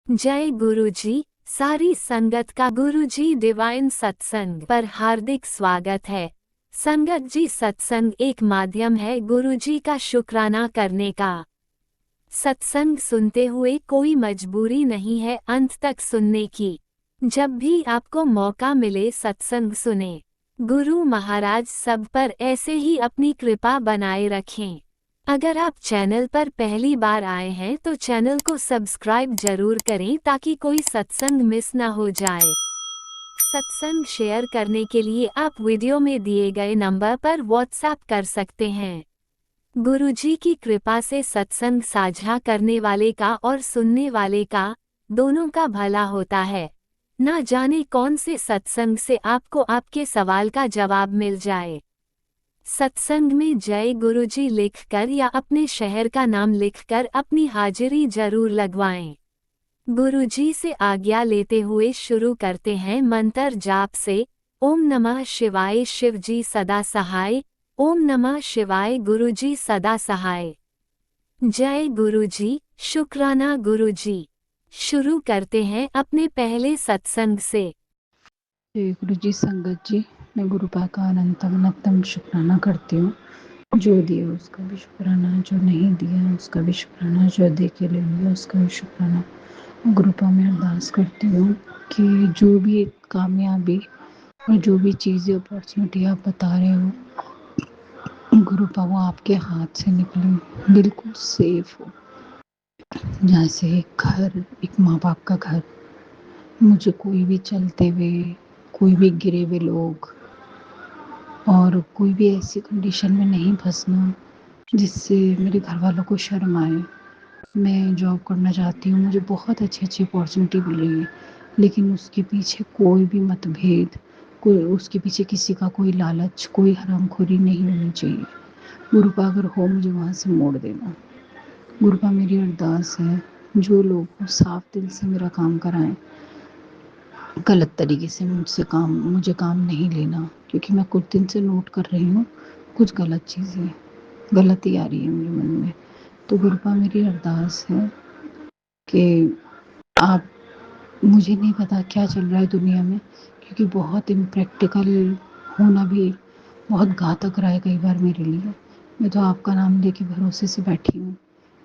जय गुरुजी। सारी संगत का गुरुजी डिवाइन सत्संग पर हार्दिक स्वागत है। संगत जी, सत्संग एक माध्यम है गुरुजी का शुक्राना करने का। सत्संग सुनते हुए कोई मजबूरी नहीं है अंत तक सुनने की। जब भी आपको मौका मिले सत्संग सुने। गुरु महाराज सब पर ऐसे ही अपनी कृपा बनाए रखें। अगर आप चैनल पर पहली बार आए हैं तो चैनल को सब्सक्राइब जरूर करें ताकि कोई सत्संग मिस ना हो जाए। सत्संग शेयर करने के लिए आप वीडियो में दिए गए नंबर पर व्हाट्सएप कर सकते हैं। गुरुजी की कृपा से सत्संग साझा करने वाले का और सुनने वाले का दोनों का भला होता है। ना जाने कौन से सत्संग से आपको आपके सवाल का जवाब मिल जाए। सत्संग में जय गुरुजी लिखकर या अपने शहर का नाम लिखकर अपनी हाजिरी जरूर लगवाएं। गुरुजी से आज्ञा लेते हुए शुरू करते हैं मंत्र जाप से। ओम नमः शिवाय, शिवजी सदा सहाय। ओम नमः शिवाय, गुरुजी सदा सहाय। जय गुरुजी, शुक्राना गुरुजी। शुरू करते हैं अपने पहले सत्संग से। जय गुरु जी। संगत जी, मैं गुरुपा का अनंतम शुक्राना करती हूँ। जो दिया उसका भी शुक्राना, जो नहीं दिया उसका भी शुक्राना, जो दे के ले लिया उसका भी शुक्राना। गुरुपा में अरदास करती हूँ कि जो भी कामयाबी और जो भी चीज़ें अपॉर्चुनिटी आप बता रहे हो गुरुपा, वो आपके हाथ से निकले बिल्कुल सेफ हो। जैसे एक घर, एक माँ बाप का घर, मुझे कोई भी चलते हुए, कोई भी गिरे हुए लोग और कोई भी ऐसी कंडीशन में नहीं फंसना जिससे मेरे घर वालों को शर्म आए। मैं जॉब करना चाहती हूँ, मुझे बहुत अच्छी अच्छी अपॉर्चुनिटी मिल रही है, लेकिन उसके पीछे कोई भी मतभेद, कोई उसके पीछे किसी का कोई लालच, कोई हरामखोरी नहीं होनी चाहिए। गुरुपा अगर हो मुझे वहाँ से मोड़ देना। गुरुपा मेरी अरदास है, जो लोग साफ दिल से मेरा काम कराएं, गलत तरीके से मुझे काम नहीं लेना, क्योंकि मैं कुछ दिन से नोट कर रही हूँ कुछ गलत चीज़ें, गलती आ रही है मेरे मन में। तो गुरुपा मेरी अरदास है कि आप, मुझे नहीं पता क्या चल रहा है दुनिया में, क्योंकि बहुत इम्प्रैक्टिकल होना भी बहुत घातक रहा है कई बार मेरे लिए। मैं तो आपका नाम लेके भरोसे से बैठी हूँ,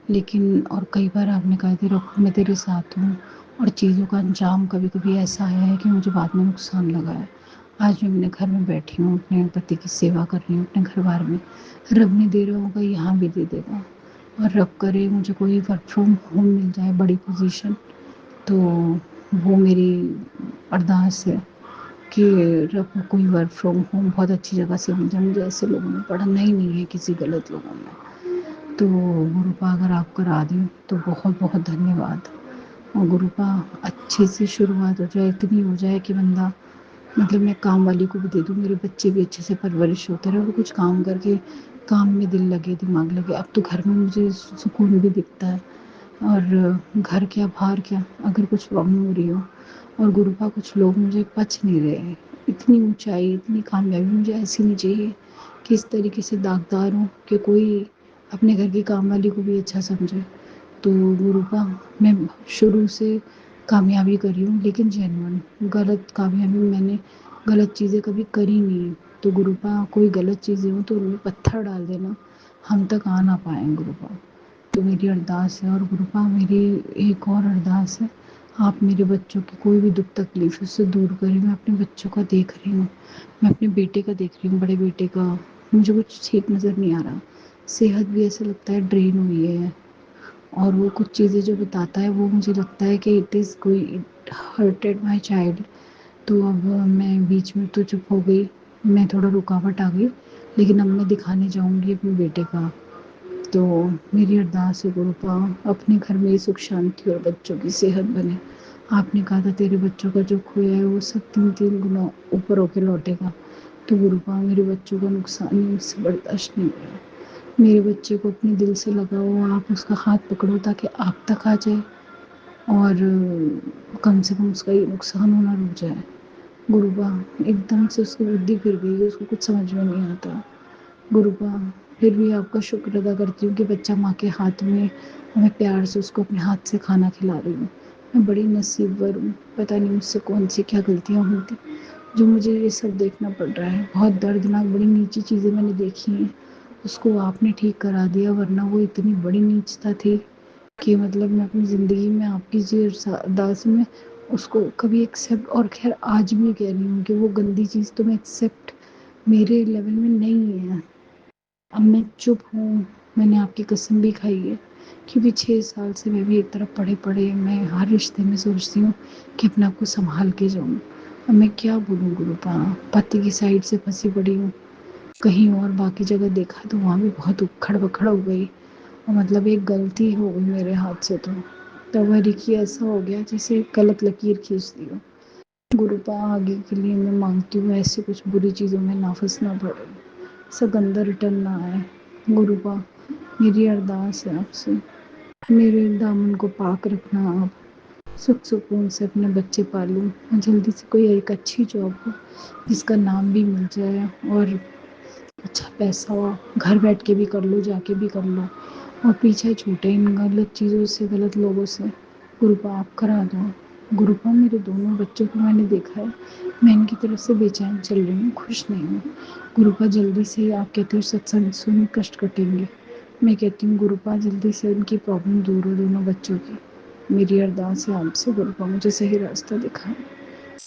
लेकिन और कई बार आपने कहा था रखो मैं तेरे साथ हूँ, और चीज़ों का अंजाम कभी कभी ऐसा आया है कि मुझे बाद में नुकसान लगा है। आज मैं अपने घर में बैठी हूँ, अपने पति की सेवा कर रही हूँ अपने घर बार में। रब ने दे रहा होगा यहाँ भी दे देगा, और रब करे मुझे कोई वर्क फ्रॉम होम मिल जाए, बड़ी पोजीशन, तो वो मेरी अरदास है कि रब को कोई वर्क फ्रॉम होम बहुत अच्छी जगह से मिल जाए। मुझे ऐसे लोगों में पढ़ना ही नहीं है, किसी गलत लोगों में। तो गुरुपा अगर आप करा दें तो बहुत बहुत धन्यवाद। और गुरुपा अच्छे से शुरुआत हो जाए, इतनी हो जाए कि बंदा, मतलब मैं काम वाली को भी दे दूँ, मेरे बच्चे भी अच्छे से परवरिश होते रहे और कुछ काम करके काम में दिल लगे, दिमाग लगे। अब तो घर में मुझे सुकून भी दिखता है, और घर क्या बाहर क्या अगर कुछ प्रॉब्लम हो रही हो, और गुरुपा कुछ लोग मुझे पच नहीं रहे हैं। इतनी ऊंचाई, इतनी कामयाबी मुझे ऐसी नहीं चाहिए कि इस तरीके से दागदार हूँ कि कोई अपने घर की काम वाली को भी अच्छा समझे। तो गुरुपा मैं शुरू से कामयाबी करी हूँ, लेकिन जेन्युइन, गलत कामयाबी, मैंने गलत चीज़ें कभी करी नहीं। तो गुरुपा कोई गलत चीज़ें हो तो उनमें पत्थर डाल देना, हम तक आ ना पाए गुरुपा। तो मेरी अरदास है। और गुरुपा मेरी एक और अरदास है, आप मेरे बच्चों की कोई भी दुख तकलीफ उससे दूर करें। मैं अपने बच्चों का देख रही हूँ, मैं अपने बेटे का देख रही हूँ, बड़े बेटे का, मुझे कुछ ठीक नज़र नहीं आ रहा। सेहत भी ऐसा लगता है ड्रेन हुई है, और वो कुछ चीज़ें जो बताता है वो मुझे लगता है कि इट इज़ कोई, इट हर्टेड माई चाइल्ड। तो अब मैं बीच में तो चुप हो गई, मैं थोड़ा रुकावट आ गई, लेकिन अब मैं दिखाने जाऊँगी अपने बेटे का। तो मेरी अरदास है गुरुपा, अपने घर में सुख शांति और बच्चों की सेहत बने। आपने कहा था तेरे बच्चों का जो खोया है वो सब 3-3 गुना ऊपर होके लौटेगा। तो गुरुपा मेरे बच्चों का नुकसान मुझसे बर्दाश्त नहीं हो रहा। मेरे बच्चे को अपने दिल से लगाओ, आप उसका हाथ पकड़ो ताकि आप तक आ जाए, और कम से कम उसका ये नुकसान होना रुक जाए। गुरुबा एकदम से उसकी बुद्धि फिर गई, उसको कुछ समझ में नहीं आता। गुरुबा फिर भी आपका शुक्र अदा करती हूँ कि बच्चा माँ के हाथ में, मैं प्यार से उसको अपने हाथ से खाना खिला रही हूँ। मैं बड़ी नसीबवर हूँ, पता नहीं मुझसे कौन सी क्या गलतियाँ हुई थी जो मुझे ये सब देखना पड़ रहा है। बहुत दर्दनाक बड़ी नीची चीज़ें मैंने देखी हैं, उसको आपने ठीक करा दिया, वरना वो इतनी बड़ी नीचता थी कि मतलब मैं अपनी ज़िंदगी में आपकी जी अरदास में उसको कभी एक्सेप्ट, और खैर आज भी कह रही हूँ कि वो गंदी चीज़ तो मैं एक्सेप्ट मेरे लेवल में नहीं है। अब मैं चुप हूँ, मैंने आपकी कसम भी खाई है, क्योंकि 6 साल से मैं भी एक तरफ पड़े पड़े मैं हर रिश्ते में सोचती हूँ कि अपने आप को संभाल के जाऊँ। अब मैं क्या बोलूँ गुरुपा, पति की साइड से फंसी पड़ी हूँ कहीं, और बाकी जगह देखा तो वहाँ भी बहुत उखड़ बखड़ हो गई, और मतलब एक गलती हो गई मेरे हाथ से तो वह रिकी ऐसा हो गया जैसे गलत लकीर खींच दी हो। गुरुपा आगे के लिए मैं मांगती हूँ ऐसी कुछ बुरी चीज़ों में ना फंसना पड़े, सब अंदर रिटर्न ना आए। गुरुपा मेरी अरदास है आपसे, मेरे दामन को पाक रखना आप, सुख सुकून से अपने बच्चे पालूं, और जल्दी से कोई एक अच्छी जॉब हो जिसका नाम भी मिल जाए, और अच्छा पैसा हो, घर बैठ के भी कर लो, जाके भी कर लो, और पीछे छूटे इन गलत चीज़ों से, गलत लोगों से। गुरुपा आप करा दो। गुरुपा मेरे दोनों बच्चों को मैंने देखा है, मैं इनकी तरफ से बेचैन चल रही हूँ, खुश नहीं हूँ। गुरुपा जल्दी से, आप कहते हो सत्संग सुन कष्ट कटेंगे, मैं कहती हूँ गुरुपा जल्दी से उनकी प्रॉब्लम दूर हो दोनों बच्चों की। मेरी अरदास है आपसे गुरुपा, मुझे सही रास्ता दिखाएं।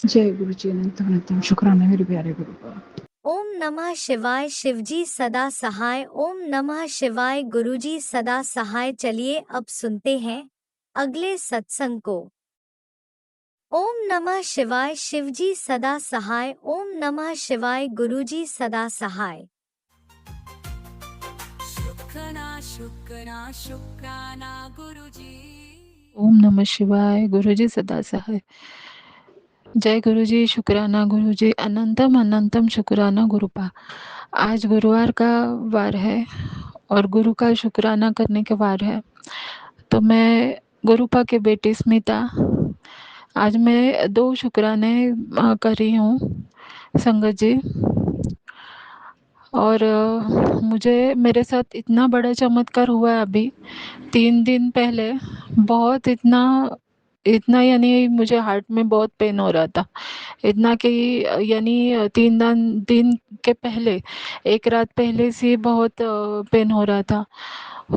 जय गुरु जी अनंत अनंतम शुक्राना मेरे प्यारे गुरुपा। ओम नमः शिवाय। शिवजी सदा सहाय। ओम नमः शिवाय। गुरुजी सदा सहाय। चलिए अब सुनते हैं अगले सत्संग को। ओम नमः शिवाय। शिवजी सदा सहाय। ओम नमः शिवाय। गुरुजी सदा सहाय। शुक्राना शुक्राना शुक्राना गुरुजी। ओम नमः शिवाय। गुरुजी सदा सहाय। जय गुरुजी, शुक्राना गुरुजी, अनंतम अनंतम शुक्राना गुरुपा। आज गुरुवार का वार है और गुरु का शुक्राना करने के वार है। तो मैं गुरुपा के बेटी स्मिता, आज मैं 2 शुक्राने कर रही हूँ संगत जी। और मुझे मेरे साथ इतना बड़ा चमत्कार हुआ है अभी 3 दिन पहले। बहुत इतना इतना यानी मुझे हार्ट में बहुत पेन हो रहा था, इतना कि यानी 3 दिन के पहले, एक रात पहले से बहुत पेन हो रहा था।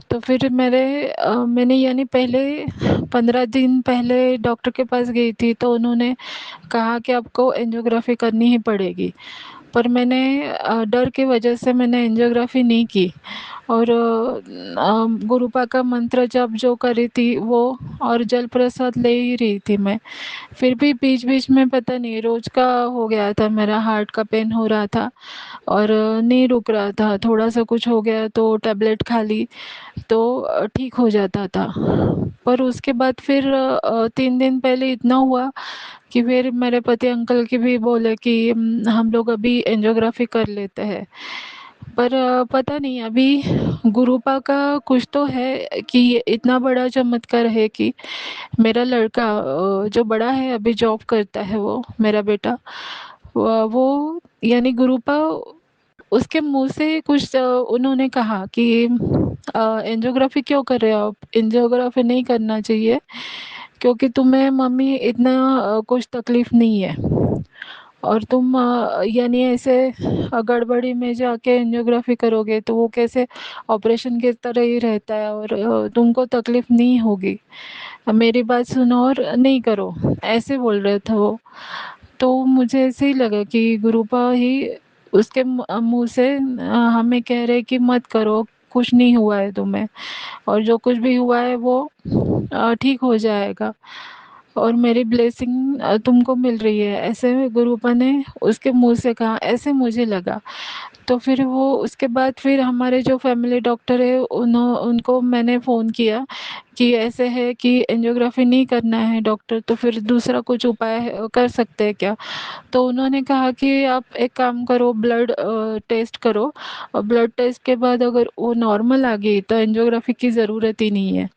तो फिर मैंने यानी पहले 15 दिन पहले डॉक्टर के पास गई थी, तो उन्होंने कहा कि आपको एंजियोग्राफी करनी ही पड़ेगी। पर मैंने डर की वजह से मैंने एंजियोग्राफी नहीं की, और गुरुपा का मंत्र जप जो करी थी वो, और जल प्रसाद ले ही रही थी मैं। फिर भी बीच बीच में पता नहीं रोज का हो गया था, मेरा हार्ट का पेन हो रहा था और नहीं रुक रहा था। थोड़ा सा कुछ हो गया तो टैबलेट खा ली तो ठीक हो जाता था। पर उसके बाद फिर 3 दिन पहले इतना हुआ कि फिर मेरे पति अंकल की भी बोले कि हम लोग अभी एंजियोग्राफी कर लेते हैं। पर पता नहीं अभी गुरुपा का कुछ तो है कि इतना बड़ा चमत्कार है कि मेरा लड़का जो बड़ा है अभी जॉब करता है, वो मेरा बेटा, वो यानी गुरुपा उसके मुंह से कुछ उन्होंने कहा कि एंजियोग्राफी क्यों कर रहे हो आप, एंजियोग्राफी नहीं करना चाहिए क्योंकि तुम्हें मम्मी इतना कुछ तकलीफ नहीं है, और तुम यानी ऐसे गड़बड़ी में जाके एंजियोग्राफी करोगे तो वो कैसे ऑपरेशन की तरह ही रहता है, और तुमको तकलीफ नहीं होगी, मेरी बात सुनो और नहीं करो, ऐसे बोल रहे थे वो। तो मुझे ऐसे ही लगा कि गुरुपा ही उसके मुंह से हमें कह रहे कि मत करो, कुछ नहीं हुआ है तुम्हें, और जो कुछ भी हुआ है वो ठीक हो जाएगा, और मेरी ब्लेसिंग तुमको मिल रही है, ऐसे गुरुपा ने उसके मुंह से कहा, ऐसे मुझे लगा। तो फिर वो उसके बाद फिर हमारे जो फैमिली डॉक्टर है उनको मैंने फ़ोन किया कि ऐसे है कि एंजियोग्राफी नहीं करना है डॉक्टर, तो फिर दूसरा कुछ उपाय कर सकते हैं क्या? तो उन्होंने कहा कि आप एक काम करो, ब्लड टेस्ट करो, और ब्लड टेस्ट के बाद अगर वो नॉर्मल आ गई तो एंजियोग्राफी की ज़रूरत ही नहीं है।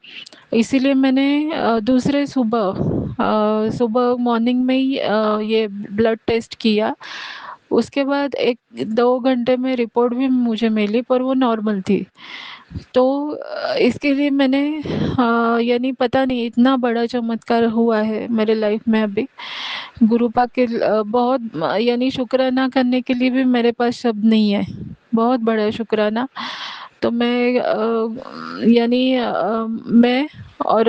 इसीलिए मैंने दूसरे सुबह मॉर्निंग में ही ये ब्लड टेस्ट किया। उसके बाद 1-2 घंटे में रिपोर्ट भी मुझे मिली, पर वो नॉर्मल थी। तो इसके लिए मैंने यानी पता नहीं इतना बड़ा चमत्कार हुआ है मेरे लाइफ में अभी। गुरुपा के बहुत यानी शुक्राना करने के लिए भी मेरे पास शब्द नहीं है। बहुत बड़ा शुक्राना। तो मैं यानी मैं और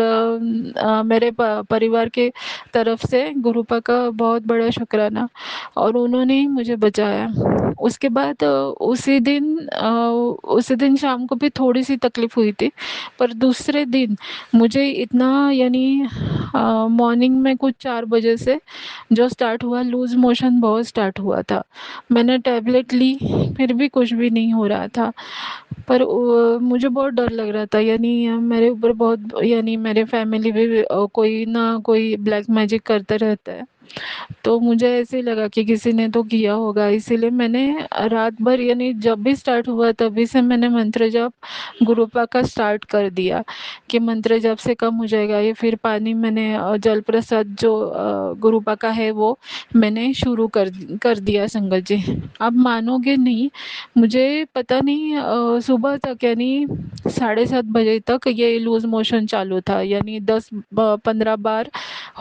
मेरे परिवार के तरफ से गुरुपा का बहुत बड़ा शुक्राना। और उन्होंने ही मुझे बचाया। उसके बाद उसी दिन शाम को भी थोड़ी सी तकलीफ हुई थी। पर दूसरे दिन मुझे इतना यानी मॉर्निंग में कुछ 4 बजे से जो स्टार्ट हुआ, लूज मोशन बहुत स्टार्ट हुआ था। मैंने टैबलेट ली, फिर भी कुछ भी नहीं हो रहा था। पर मुझे बहुत डर लग रहा था, यानी मेरे ऊपर बहुत, यानी मेरे फैमिली भी कोई ना कोई ब्लैक मैजिक करते रहता है। तो मुझे ऐसे लगा कि किसी ने तो किया होगा, इसीलिए मैंने रात भर, यानी जब भी स्टार्ट हुआ तभी से मैंने मंत्र जाप गुरुपा का स्टार्ट कर दिया कि मंत्र जाप से कम हो जाएगा ये। फिर पानी मैंने जल प्रसाद जो गुरुपा का है वो मैंने शुरू कर दिया संगत जी। आप मानोगे नहीं, मुझे पता नहीं सुबह तक यानी 7:30 बजे तक ये लूज मोशन चालू था, यानी 10-15 बार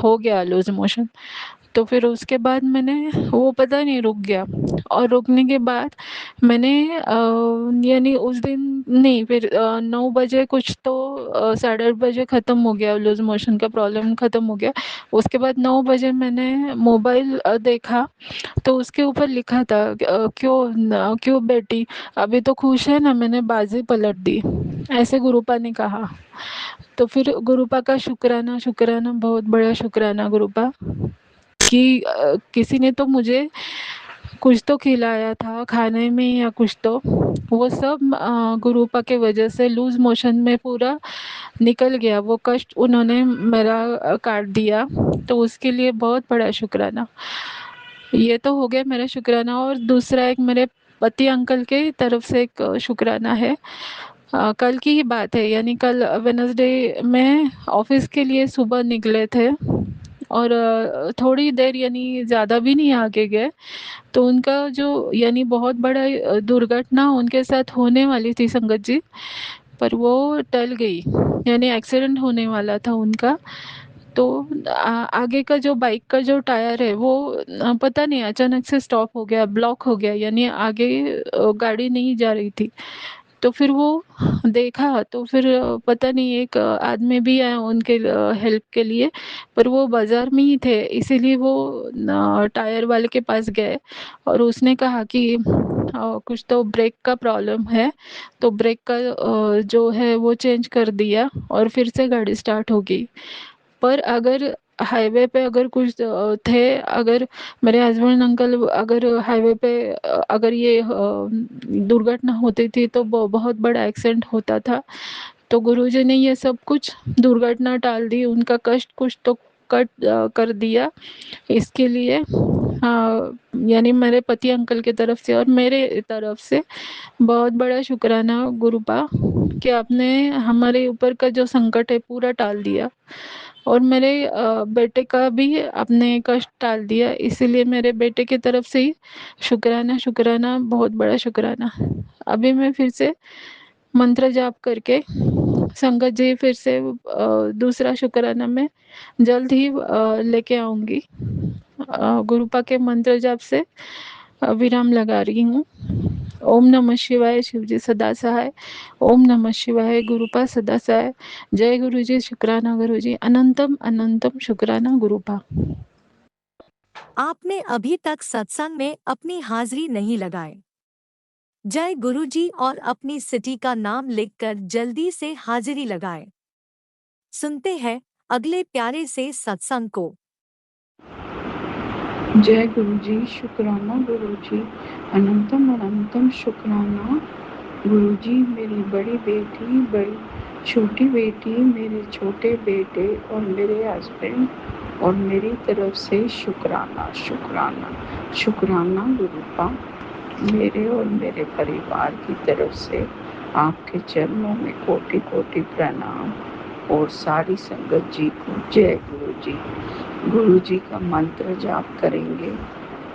हो गया लूज मोशन। तो फिर उसके बाद मैंने वो पता नहीं रुक गया। और रुकने के बाद मैंने यानी उस दिन नहीं, फिर 9 बजे कुछ तो 8:30 बजे ख़त्म हो गया, लूज मोशन का प्रॉब्लम ख़त्म हो गया। उसके बाद 9 बजे मैंने मोबाइल देखा तो उसके ऊपर लिखा था क्यों बेटी अभी तो खुश है ना, मैंने बाजी पलट दी, ऐसे गुरुपा ने कहा। तो फिर गुरुपा का शुक्राना, शुक्राना, बहुत बड़ा शुक्राना गुरुपा कि किसी ने तो मुझे कुछ तो खिलाया था खाने में या कुछ तो, वो सब गुरुपा के वजह से लूज मोशन में पूरा निकल गया, वो कष्ट उन्होंने मेरा काट दिया। तो उसके लिए बहुत बड़ा शुक्राना। ये तो हो गया मेरा शुक्राना। और दूसरा एक मेरे पति अंकल के तरफ से एक शुक्राना है। कल की ही बात है, यानी कल वेडनेसडे में ऑफिस के लिए सुबह निकले थे और थोड़ी देर यानी ज़्यादा भी नहीं आगे गए तो उनका जो यानी बहुत बड़ा दुर्घटना उनके साथ होने वाली थी संगत जी, पर वो टल गई, यानी एक्सीडेंट होने वाला था उनका। तो आगे का जो बाइक का जो टायर है वो पता नहीं अचानक से स्टॉप हो गया, ब्लॉक हो गया, यानी आगे गाड़ी नहीं जा रही थी। तो फिर वो देखा तो फिर पता नहीं एक आदमी भी आया उनके हेल्प के लिए, पर वो बाज़ार में ही थे, इसीलिए वो टायर वाले के पास गए और उसने कहा कि कुछ तो ब्रेक का प्रॉब्लम है, तो ब्रेक का जो है वो चेंज कर दिया और फिर से गाड़ी स्टार्ट हो गई। पर अगर हाईवे पे अगर कुछ थे, अगर मेरे हस्बैंड अंकल अगर हाईवे पे अगर ये दुर्घटना होती थी तो बहुत बड़ा एक्सीडेंट होता था। तो गुरुजी ने ये सब कुछ दुर्घटना टाल दी, उनका कष्ट कुछ तो कट कर दिया। इसके लिए यानी मेरे पति अंकल की तरफ से और मेरे तरफ से बहुत बड़ा शुक्राना गुरुपा कि आपने हमारे ऊपर का जो संकट है पूरा टाल दिया और मेरे बेटे का भी आपने कष्ट टाल दिया, इसीलिए मेरे बेटे की तरफ से ही शुक्राना, शुक्राना, बहुत बड़ा शुक्राना। अभी मैं फिर से मंत्र जाप करके संगत जी फिर से दूसरा शुक्राना मैं जल्द ही लेके आऊँगी। गुरुपा के मंत्र जाप से विराम लगा रही हूँ। ओम नमः शिवाय, शिवजी सदा सहाय। ओम नमः शिवाय, गुरुपा सदा सहाय। जय गुरुजी, शुक्राना गुरुजी, अनंतम अनंतम शुक्राना गुरुपा। आपने अभी तक सत्संग में अपनी हाजिरी नहीं लगाए। जय गुरुजी और अपनी सिटी का नाम लिखकर जल्दी से हाजिरी लगाएं। सुनते हैं अगले प्यारे से सत्संग को। जय गुरुजी, शुक्राना गुरुजी, अनंतम अनंतम शुक्राना गुरुजी। मेरी बड़ी बेटी, बड़ी छोटी बेटी, मेरे छोटे बेटे और मेरे हस्बैंड और मेरी तरफ से शुक्राना, शुक्राना, शुक्राना गुरुपा। मेरे और मेरे परिवार की तरफ से आपके चरणों में कोटि कोटि प्रणाम और सारी संगत जी को जय गुरु जी। गुरु जी का मंत्र जाप करेंगे।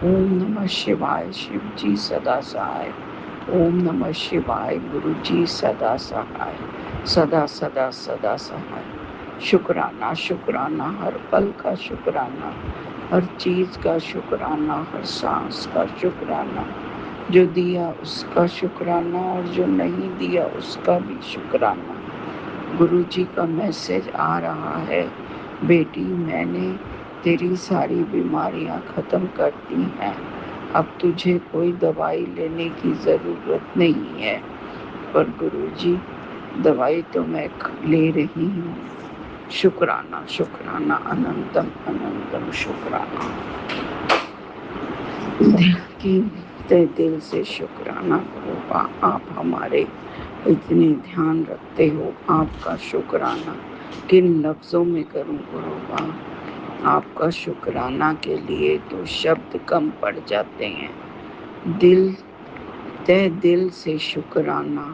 ओम नमः शिवाय, शिव जी सदा सहाय। ओम नमः शिवाय। गुरु जी सदा सहाय, सदा सदा सदा सहाय। शुक्राना शुक्राना, हर पल का शुक्राना, हर चीज का शुक्राना, हर सांस का शुक्राना। जो दिया उसका शुक्राना और जो नहीं दिया उसका भी शुक्राना। गुरु जी का मैसेज आ रहा है, बेटी मैंने तेरी सारी बीमारियां खत्म कर दी हैं। अब तुझे कोई दवाई लेने की ज़रूरत नहीं है। पर गुरुजी, दवाई तो मैं ले रही हूँ। शुक्राना शुक्राना, अनंतम अनंतम शुक्राना। दिल से शुक्राना गुरुबा, आप हमारे इतने ध्यान रखते हो। आपका शुक्राना किन लफ्ज़ों में करूँ गुरुबा। आपका शुक्राना के लिए तो शब्द कम पड़ जाते हैं। दिल से शुक्राना।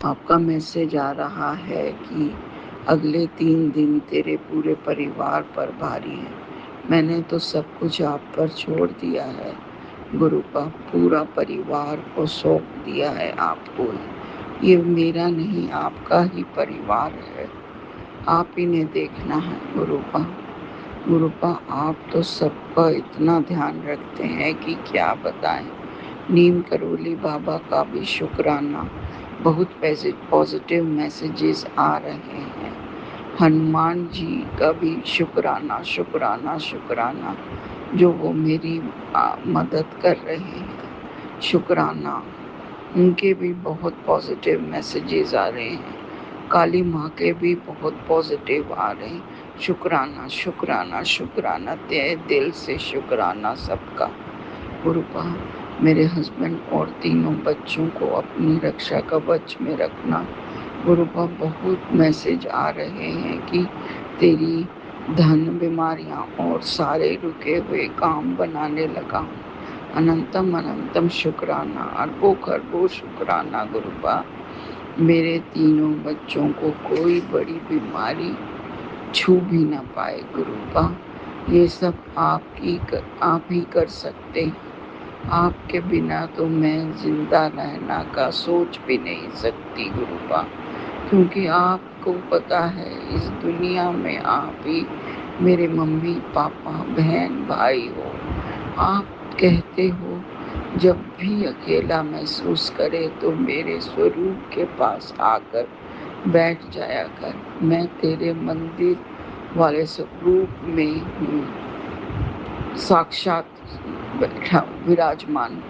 आपका मैसेज आ रहा है कि अगले 3 दिन तेरे पूरे परिवार पर भारी है। मैंने तो सब कुछ आप पर छोड़ दिया है गुरु का, पूरा परिवार को सौंप दिया है आपको। ये मेरा नहीं, आपका ही परिवार है। आप ही ने देखना है गुरुपा। गुरुपा, आप तो सबका इतना ध्यान रखते हैं कि क्या बताएं। नीम करोली बाबा का भी शुक्राना। बहुत पॉजिटिव मैसेजेस आ रहे हैं। हनुमान जी का भी शुक्राना शुक्राना शुक्राना, जो वो मेरी मदद कर रहे हैं। शुक्राना, उनके भी बहुत पॉजिटिव मैसेजेस आ रहे हैं। काली माँ के भी बहुत पॉजिटिव आ रहे हैं। शुक्राना शुक्राना शुक्राना, तहे दिल से शुक्राना सबका। गुरुपा, मेरे हस्बैंड और तीनों बच्चों को अपनी रक्षा कवच में रखना। गुरुपा, बहुत मैसेज आ रहे हैं कि तेरी धन, बीमारियां और सारे रुके हुए काम बनाने लगा। अनंतम अनंतम शुक्राना, अरबों खरबों शुक्राना गुरुपा। मेरे तीनों बच्चों को कोई बड़ी बीमारी छू भी ना पाए गुरुपा। ये सब आप ही कर सकते हैं। आपके बिना तो मैं जिंदा रहना का सोच भी नहीं सकती गुरुपा, क्योंकि आपको पता है इस दुनिया में आप ही मेरे मम्मी पापा बहन भाई हो। आप कहते हो जब भी अकेला महसूस करे तो मेरे स्वरूप के पास आकर बैठ जाया कर। मैं तेरे मंदिर वाले स्वरूप में हूँ, साक्षात बैठा विराजमान।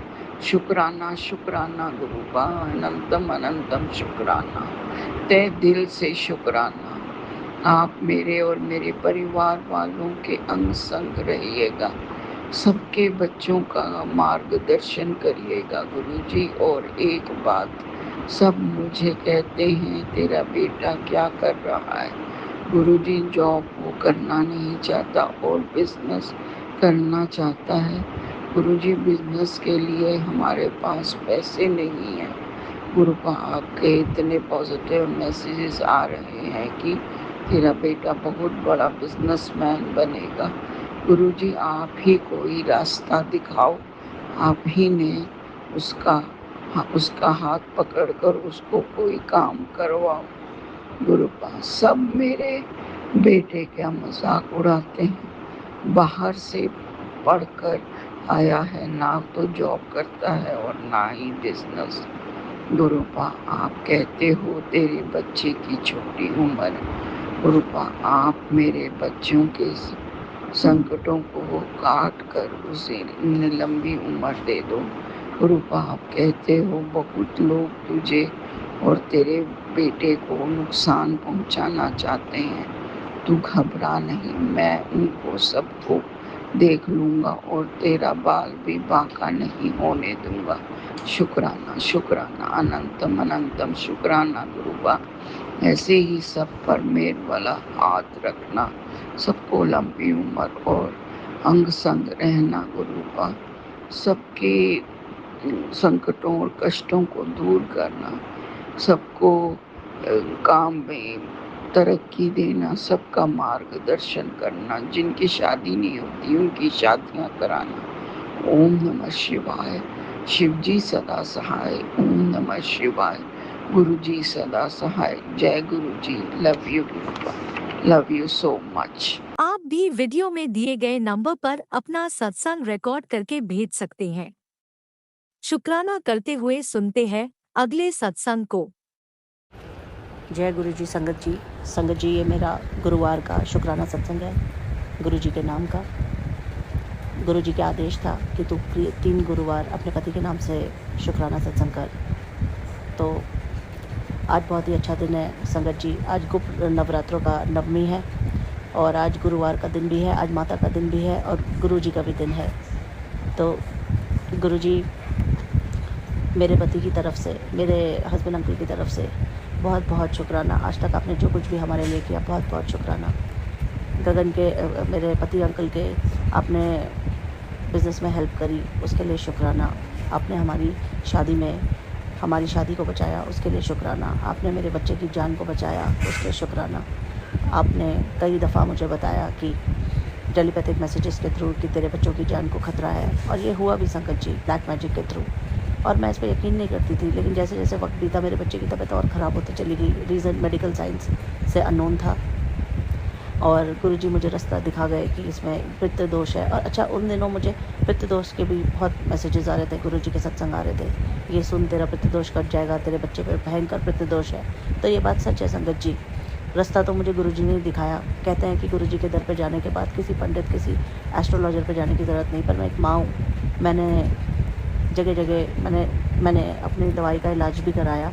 शुक्राना शुक्राना गुरुबा, अनंतम अनंतम शुक्राना, तहे दिल से शुक्राना। आप मेरे और मेरे परिवार वालों के अंग संग रहिएगा। सबके बच्चों का मार्गदर्शन करिएगा गुरुजी। और एक बात, सब मुझे कहते हैं तेरा बेटा क्या कर रहा है। गुरुजी, जॉब वो करना नहीं चाहता और बिजनेस करना चाहता है। गुरुजी, बिजनेस के लिए हमारे पास पैसे नहीं है। गुरुपा, आपके इतने पॉजिटिव मैसेजेस आ रहे हैं कि तेरा बेटा बहुत बड़ा बिजनेसमैन बनेगा। गुरुजी, आप ही कोई रास्ता दिखाओ। आप ही ने उसका हाथ पकड़कर उसको कोई काम करवाओ। गुरुपा, सब मेरे बेटे का मजाक उड़ाते हैं। बाहर से पढ़कर आया है, ना तो जॉब करता है और ना ही बिजनेस। गुरुपा, आप कहते हो तेरे बच्चे की छोटी उम्र है। गुरुपा, आप मेरे बच्चों के संकटों को काट कर उसे लंबी उम्र दे दो। गुरुपा, आप कहते हो बहुत लोग तुझे और तेरे बेटे को नुकसान पहुंचाना चाहते हैं। तू घबरा नहीं, मैं उनको सबको देख लूंगा और तेरा बाल भी बांका नहीं होने दूंगा। शुक्राना शुक्राना, अनंतम अनंतम शुक्राना गुरुबा। ऐसे ही सब पर मेर वाला हाथ रखना, सबको लंबी उम्र और अंग संग रहना गुरुबा। सबके संकटों और कष्टों को दूर करना, सबको काम में तरक्की देना, सबका मार्गदर्शन करना, जिनकी शादी नहीं होती उनकी शादियां कराना। ओम नमः शिवाय। शिव जी सदा सहाय। ओम नमः शिवाय। गुरु जी सदा सहाय। जय Guru ji. Love you Gurupa, love you so much. आप भी वीडियो में दिए गए नंबर पर अपना सत्संग रिकॉर्ड करके भेज सकते हैं। शुक्राना करते हुए सुनते हैं अगले सत्संग को। जय गुरु जी। संगत जी ये मेरा गुरुवार का शुक्राना सत्संग है गुरु जी के नाम का। गुरु जी का आदेश था कि तू 3 गुरुवार अपने पति के नाम से शुक्राना सत्संग कर। तो आज बहुत ही अच्छा दिन है संगत जी। आज गुप्त नवरात्रों का नवमी है और आज गुरुवार का दिन भी है, आज माता का दिन भी है और गुरु जी का भी दिन है। तो गुरु जी मेरे पति की तरफ से, मेरे हस्बैंड अंकल की तरफ से बहुत बहुत शुक्राना। आज तक आपने जो कुछ भी हमारे लिए किया, बहुत बहुत शुक्राना। गगन के मेरे पति अंकल के आपने बिज़नेस में हेल्प करी, उसके लिए शुक्राना। आपने हमारी शादी को बचाया, उसके लिए शुक्राना। आपने मेरे बच्चे की जान को बचाया, उसके लिए शुक्राना। आपने कई दफ़ा मुझे बताया कि टेलीपैथिक मैसेजेस के थ्रू कि तेरे बच्चों की जान को खतरा है, और ये हुआ भी संकट जी, ब्लैक मैजिक के थ्रू। और मैं इस पर यकीन नहीं करती थी, लेकिन जैसे जैसे वक्त बीता मेरे बच्चे की तबीयत और ख़राब होती चली गई। रीज़न मेडिकल साइंस से अननोन था और गुरुजी मुझे रास्ता दिखा गए कि इसमें पितृ दोष है। और अच्छा, उन दिनों मुझे पितृ दोष के भी बहुत मैसेजेस आ रहे थे, गुरुजी के सत्संग आ रहे थे, ये सुन तेरा पितृ दोष कट जाएगा, तेरे बच्चे पे भयंकर पितृ दोष है। तो ये बात सच है संगत जी। रास्ता तो मुझे गुरुजी ने दिखाया। कहते हैं कि गुरुजी के दर पे जाने के बाद किसी पंडित, किसी एस्ट्रोलॉजर पे जाने की ज़रूरत नहीं। पर मैं एक माँ हूँ, मैंने जगह जगह मैंने अपनी दवाई का इलाज भी कराया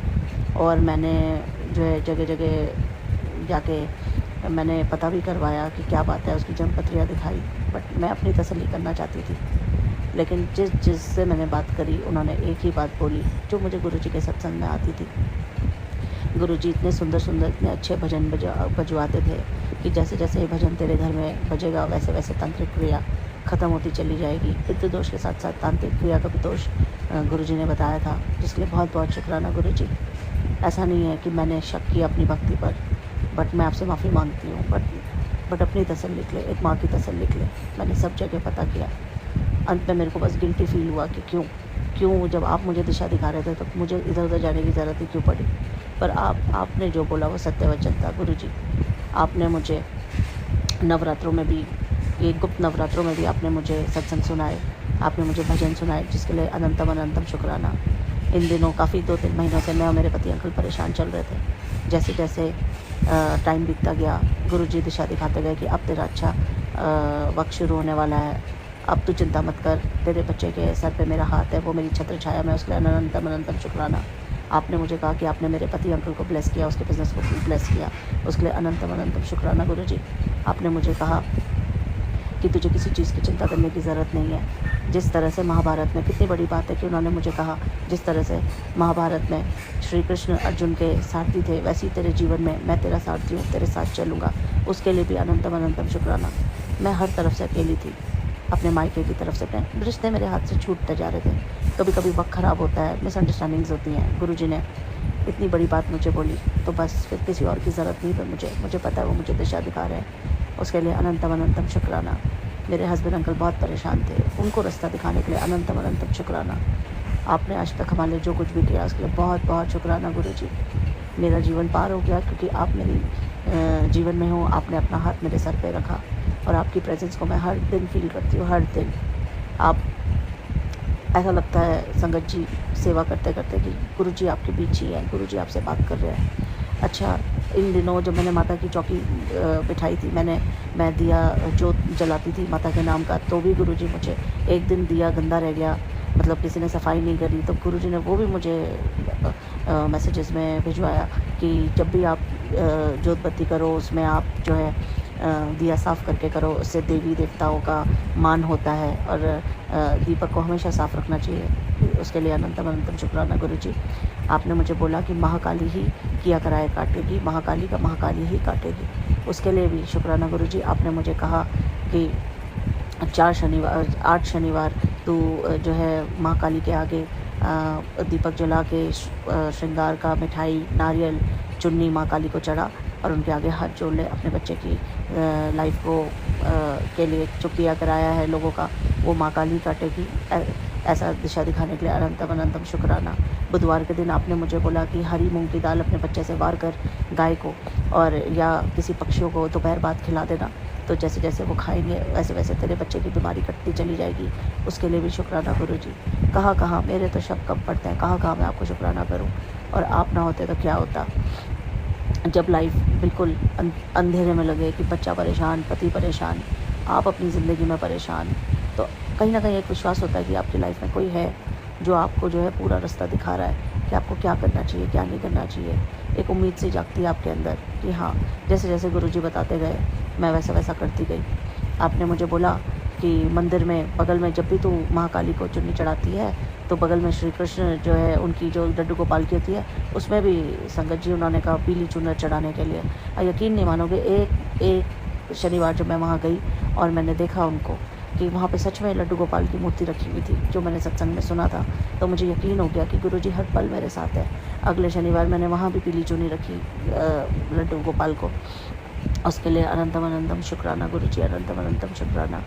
और मैंने जो है जगह जगह जाके मैंने पता भी करवाया कि क्या बात है, उसकी जन्म पत्रियाँ दिखाई। बट मैं अपनी तसल्ली करना चाहती थी, लेकिन जिससे मैंने बात करी उन्होंने एक ही बात बोली जो मुझे गुरुजी के सत्संग में आती थी। गुरुजी इतने सुंदर सुंदर, इतने अच्छे भजन बजवाते थे कि जैसे जैसे ये भजन तेरे घर में बजेगा वैसे वैसे तांत्रिक क्रिया ख़त्म होती चली जाएगी। पितृ दोष के साथ साथ तांत्रिक क्रिया का भी दोष गुरुजी ने बताया था, जिसके लिए बहुत बहुत शुक्राना गुरुजी। ऐसा नहीं है कि मैंने शक किया अपनी भक्ति पर, बट मैं आपसे माफ़ी मांगती हूँ। बट अपनी तसल्ली के लिए, एक माँ की तसल्ली के लिए मैंने सब जगह पता किया। अंत में मेरे को बस गिल्टी फील हुआ कि क्यों जब आप मुझे दिशा दिखा रहे थे तो मुझे इधर उधर जाने की ज़रूरत ही क्यों पड़ी। पर आपने जो बोला वो सत्य वचन था गुरुजी। आपने मुझे नवरात्रों में भी, ये गुप्त नवरात्रों में भी आपने मुझे सत्संग सुनाए, आपने मुझे भजन सुनाए, जिसके लिए अनंतम शुक्राना। इन दिनों काफ़ी 2-3 महीनों से मैं और मेरे पति अंकल परेशान चल रहे थे। जैसे जैसे टाइम बीतता गया, गुरुजी दिशा दिखाते गए कि अब तेरा अच्छा वक्त शुरू होने वाला है, अब तू चिंता मत कर, तेरे बच्चे के सर पे मेरा हाथ है, वो मेरी छत्र छाया में, उसके लिए अनंतम शुक्राना। आपने मुझे कहा कि आपने मेरे पति अंकल को ब्लेस किया, उसके बिज़नेस को ब्लेस किया, उसके लिए अनंतम शुक्राना गुरुजी। आपने मुझे कहा कि तुझे किसी चीज़ की चिंता करने की ज़रूरत नहीं है। जिस तरह से महाभारत में, कितनी बड़ी बात है कि उन्होंने मुझे कहा, जिस तरह से महाभारत में श्री कृष्ण अर्जुन के सारथी थे, वैसे ही तेरे जीवन में मैं तेरा सारथी हूँ, तेरे साथ चलूँगा, उसके लिए भी अनंतम शुक्राना। मैं हर तरफ से अकेली थी, अपने मायके की तरफ से रिश्ते मेरे हाथ से छूटते जा रहे थे। कभी कभी वक्त ख़राब होता है, मिसअंडरस्टैंडिंग्स होती हैं। गुरुजी ने इतनी बड़ी बात मुझे बोली तो बस फिर किसी और की ज़रूरत नहीं। पर मुझे पता है वो मुझे दिशा दिखा रहे हैं, उसके लिए अनंतम शुक्राना। मेरे हस्बैंड अंकल बहुत परेशान थे, उनको रास्ता दिखाने के लिए अनंतम शुक्राना। आपने आज तक हमारे लिए जो कुछ भी किया उसके लिए बहुत बहुत शुक्राना गुरुजी। मेरा जीवन पार हो गया क्योंकि आप मेरी जीवन में हो। आपने अपना हाथ मेरे सर पे रखा और आपकी प्रेजेंस को मैं हर दिन फील करती हूँ, हर दिन। आप, ऐसा लगता है संगत जी सेवा करते करते कि गुरुजी आपके बीच ही है, गुरुजी आपसे बात कर रहे हैं। अच्छा, इन दिनों जब मैंने माता की चौकी बिठाई थी, मैं दिया जोत जलाती थी माता के नाम का, तो भी गुरुजी मुझे एक दिन दिया गंदा रह गया, मतलब किसी ने सफाई नहीं करी, तो गुरुजी ने वो भी मुझे मैसेजेस में भिजवाया कि जब भी आप जोत बत्ती करो उसमें आप जो है दिया साफ़ करके करो, उससे देवी देवताओं का मान होता है और दीपक को हमेशा साफ़ रखना चाहिए। उसके लिए अनंतम शुक्राना गुरुजी। आपने मुझे बोला कि महाकाली ही किया कराए काटेगी, महाकाली का महाकाली ही काटेगी, उसके लिए भी शुक्राना गुरुजी। आपने मुझे कहा कि 8 शनिवार तू जो है महाकाली के आगे दीपक जला के श्रृंगार का मिठाई, नारियल, चुन्नी महाकाली को चढ़ा, और उनके आगे हाथ जोड़ ले। अपने बच्चे की लाइफ को के लिए जो किया कराया है लोगों का, वो माँ काली काटेगी। ऐसा दिशा दिखाने के लिए अनंतम अनंतम शुक्राना। बुधवार के दिन आपने मुझे बोला कि हरी मूंग की दाल अपने बच्चे से वार कर गाय को और या किसी पक्षियों को दोपहर बाद खिला देना, तो जैसे जैसे वो खाएंगे वैसे वैसे तेरे बच्चे की बीमारी कटती चली जाएगी। उसके लिए भी शुक्राना गुरुजी। कहाँ कहाँ मेरे तो शब्द कम पड़ते हैं, कहाँ कहाँ मैं आपको शुक्राना करूँ, और आप ना होते तो क्या होता। जब लाइफ बिल्कुल अंधेरे में लगे कि बच्चा परेशान, पति परेशान, आप अपनी ज़िंदगी में परेशान, तो कहीं ना कहीं एक विश्वास होता है कि आपकी लाइफ में कोई है जो आपको जो है पूरा रास्ता दिखा रहा है कि आपको क्या करना चाहिए, क्या नहीं करना चाहिए। एक उम्मीद सी जागती है आपके अंदर कि हाँ, जैसे जैसे गुरुजी बताते गए मैं वैसा वैसा करती गई। आपने मुझे बोला कि मंदिर में बगल में जब भी तू महाकाली को चुन्नी चढ़ाती है तो बगल में श्री कृष्ण जो है उनकी जो लड्डू गोपाल की होती है उसमें भी संगत जी उन्होंने कहा पीली चुनर चढ़ाने के लिए। यकीन नहीं मानोगे, एक शनिवार जब मैं वहाँ गई और मैंने देखा उनको कि वहाँ पे सच में लड्डू गोपाल की मूर्ति रखी हुई थी, जो मैंने सत्संग में सुना था, तो मुझे यकीन हो गया कि गुरुजी हर पल मेरे साथ है। अगले शनिवार मैंने वहाँ भी पीली चुन्नी रखी लड्डू गोपाल को। उसके लिए अनंतम अनंतम शुक्राना गुरुजी, अनंतम अनंतम शुक्राना।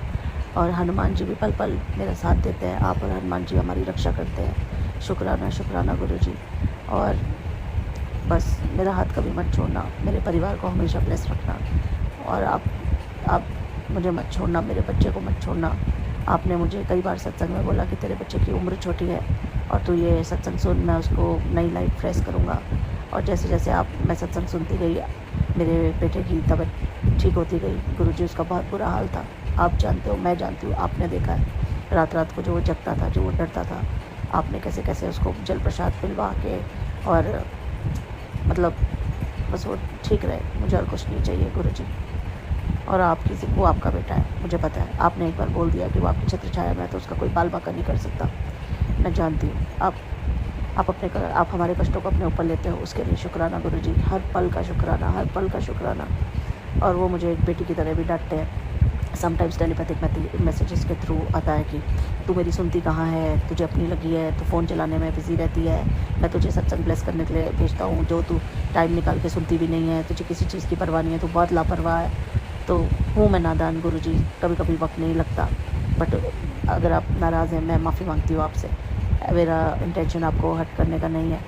और हनुमान जी भी पल पल मेरा साथ देते हैं, आप और हनुमान जी हमारी रक्षा करते हैं। शुक्राना शुक्राना गुरुजी। और बस मेरा हाथ कभी मत छोड़ना, मेरे परिवार को हमेशा ब्लेस रखना, और आप मुझे मत छोड़ना, मेरे बच्चे को मत छोड़ना। आपने मुझे कई बार सत्संग में बोला कि तेरे बच्चे की उम्र छोटी है और तू ये सत्संग सुन, मैं उसको नई लाइफ फ्रेश करूँगा। और जैसे जैसे मैं सत्संग सुनती गई, मेरे बेटे की तबीयत ठीक होती गई। गुरुजी उसका बहुत बुरा हाल था, आप जानते हो, मैं जानती हूँ, आपने देखा है। रात रात को जो वो जगता था, जो वो डरता था, आपने कैसे कैसे उसको जल प्रसाद पिलवा के, और मतलब बस वो ठीक रहे। मुझे और कुछ नहीं चाहिए गुरुजी। और वो आपका बेटा है, मुझे पता है। आपने एक बार बोल दिया कि वो आपकी छत्र छाया में, तो उसका कोई बाल बाका नहीं कर सकता। मैं जानती हूँ आप हमारे कष्टों को अपने ऊपर लेते हो, उसके लिए शुक्राना गुरुजी। हर पल का शुक्राना, हर पल का शुक्राना। और वो मुझे एक बेटी की तरह भी डांटते हैं। समटाइम्स टेलीपैथिक मैसेजेस के थ्रू आता है कि तू मेरी सुनती कहाँ है, तुझे अपनी लगी है, तू फ़ोन चलाने में बिजी रहती है, मैं तुझे सत्संग ब्लेस करने के लिए भेजता हूँ, जो तू टाइम निकाल के सुनती भी नहीं है, तुझे किसी चीज़ की परवाह नहीं है, तू बहुत लापरवाह है। तो हूँ मैं नादान गुरुजी, कभी कभी वक्त नहीं लगता, बट अगर आप नाराज़ हैं मैं माफ़ी मांगती हूँ आपसे। मेरा इंटेंशन आपको हर्ट करने का नहीं है,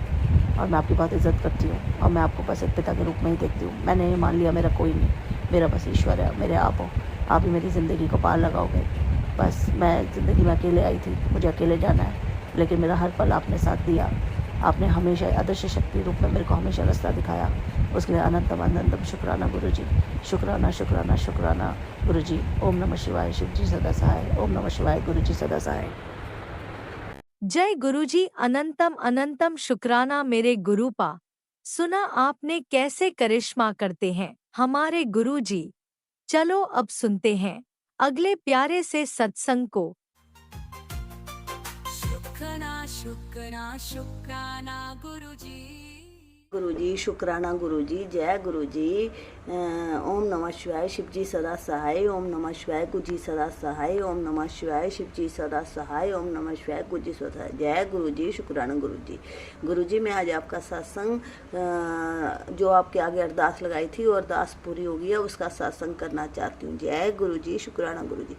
और मैं आपकी बहुत इज़्ज़त करती हूँ, और मैं आपको बस एक पिता के रूप में ही देखती हूँ। मैंने ये मान लिया मेरा कोई नहीं, मेरा बस ईश्वर है, मेरे आप हो, आप ही मेरी ज़िंदगी को पार लगाओगे। बस मैं ज़िंदगी में अकेले आई थी, मुझे अकेले जाना है, लेकिन मेरा हर पल आपने साथ दिया। आपने हमेशा अदृश्य शक्ति रूप में मेरे को हमेशा रास्ता दिखाया, उसके लिए अनंतम अनंतम शुक्राना गुरुजी। शुक्राना शुक्राना शुक्राना गुरुजी। ओम नमः शिवाय, शिव जी सदा सहाय। ओम नमः शिवाय, गुरुजी सदा सहाय। जय गुरुजी। अनंतम अनंतम शुक्राना मेरे गुरुपा। सुना आपने कैसे करिश्मा करते हैं हमारे गुरुजी। चलो अब सुनते हैं अगले प्यारे से सत्संग को। शुक्राना शुक्राना गुरुजी। गुरुजी शुक्राना गुरुजी। जय गुरुजी। ओम नमः शिवाय, शिव जी सदा सहाय। ओम नमः शिवाय, गुरुजी सदा सहाय। ओम नमः शिवाय, शिव जी सदा सहाय। ओम नमः शिवाय, गुरुजी सदा सहाय। जय गुरुजी। शुक्राना गुरुजी। गुरुजी मैं आज आपका सत्संग, जो आपके आगे अरदास लगाई थी और अरदास पूरी हो गई है, उसका सत्संग करना चाहती हूँ। जय गुरुजी। शुक्राना गुरुजी।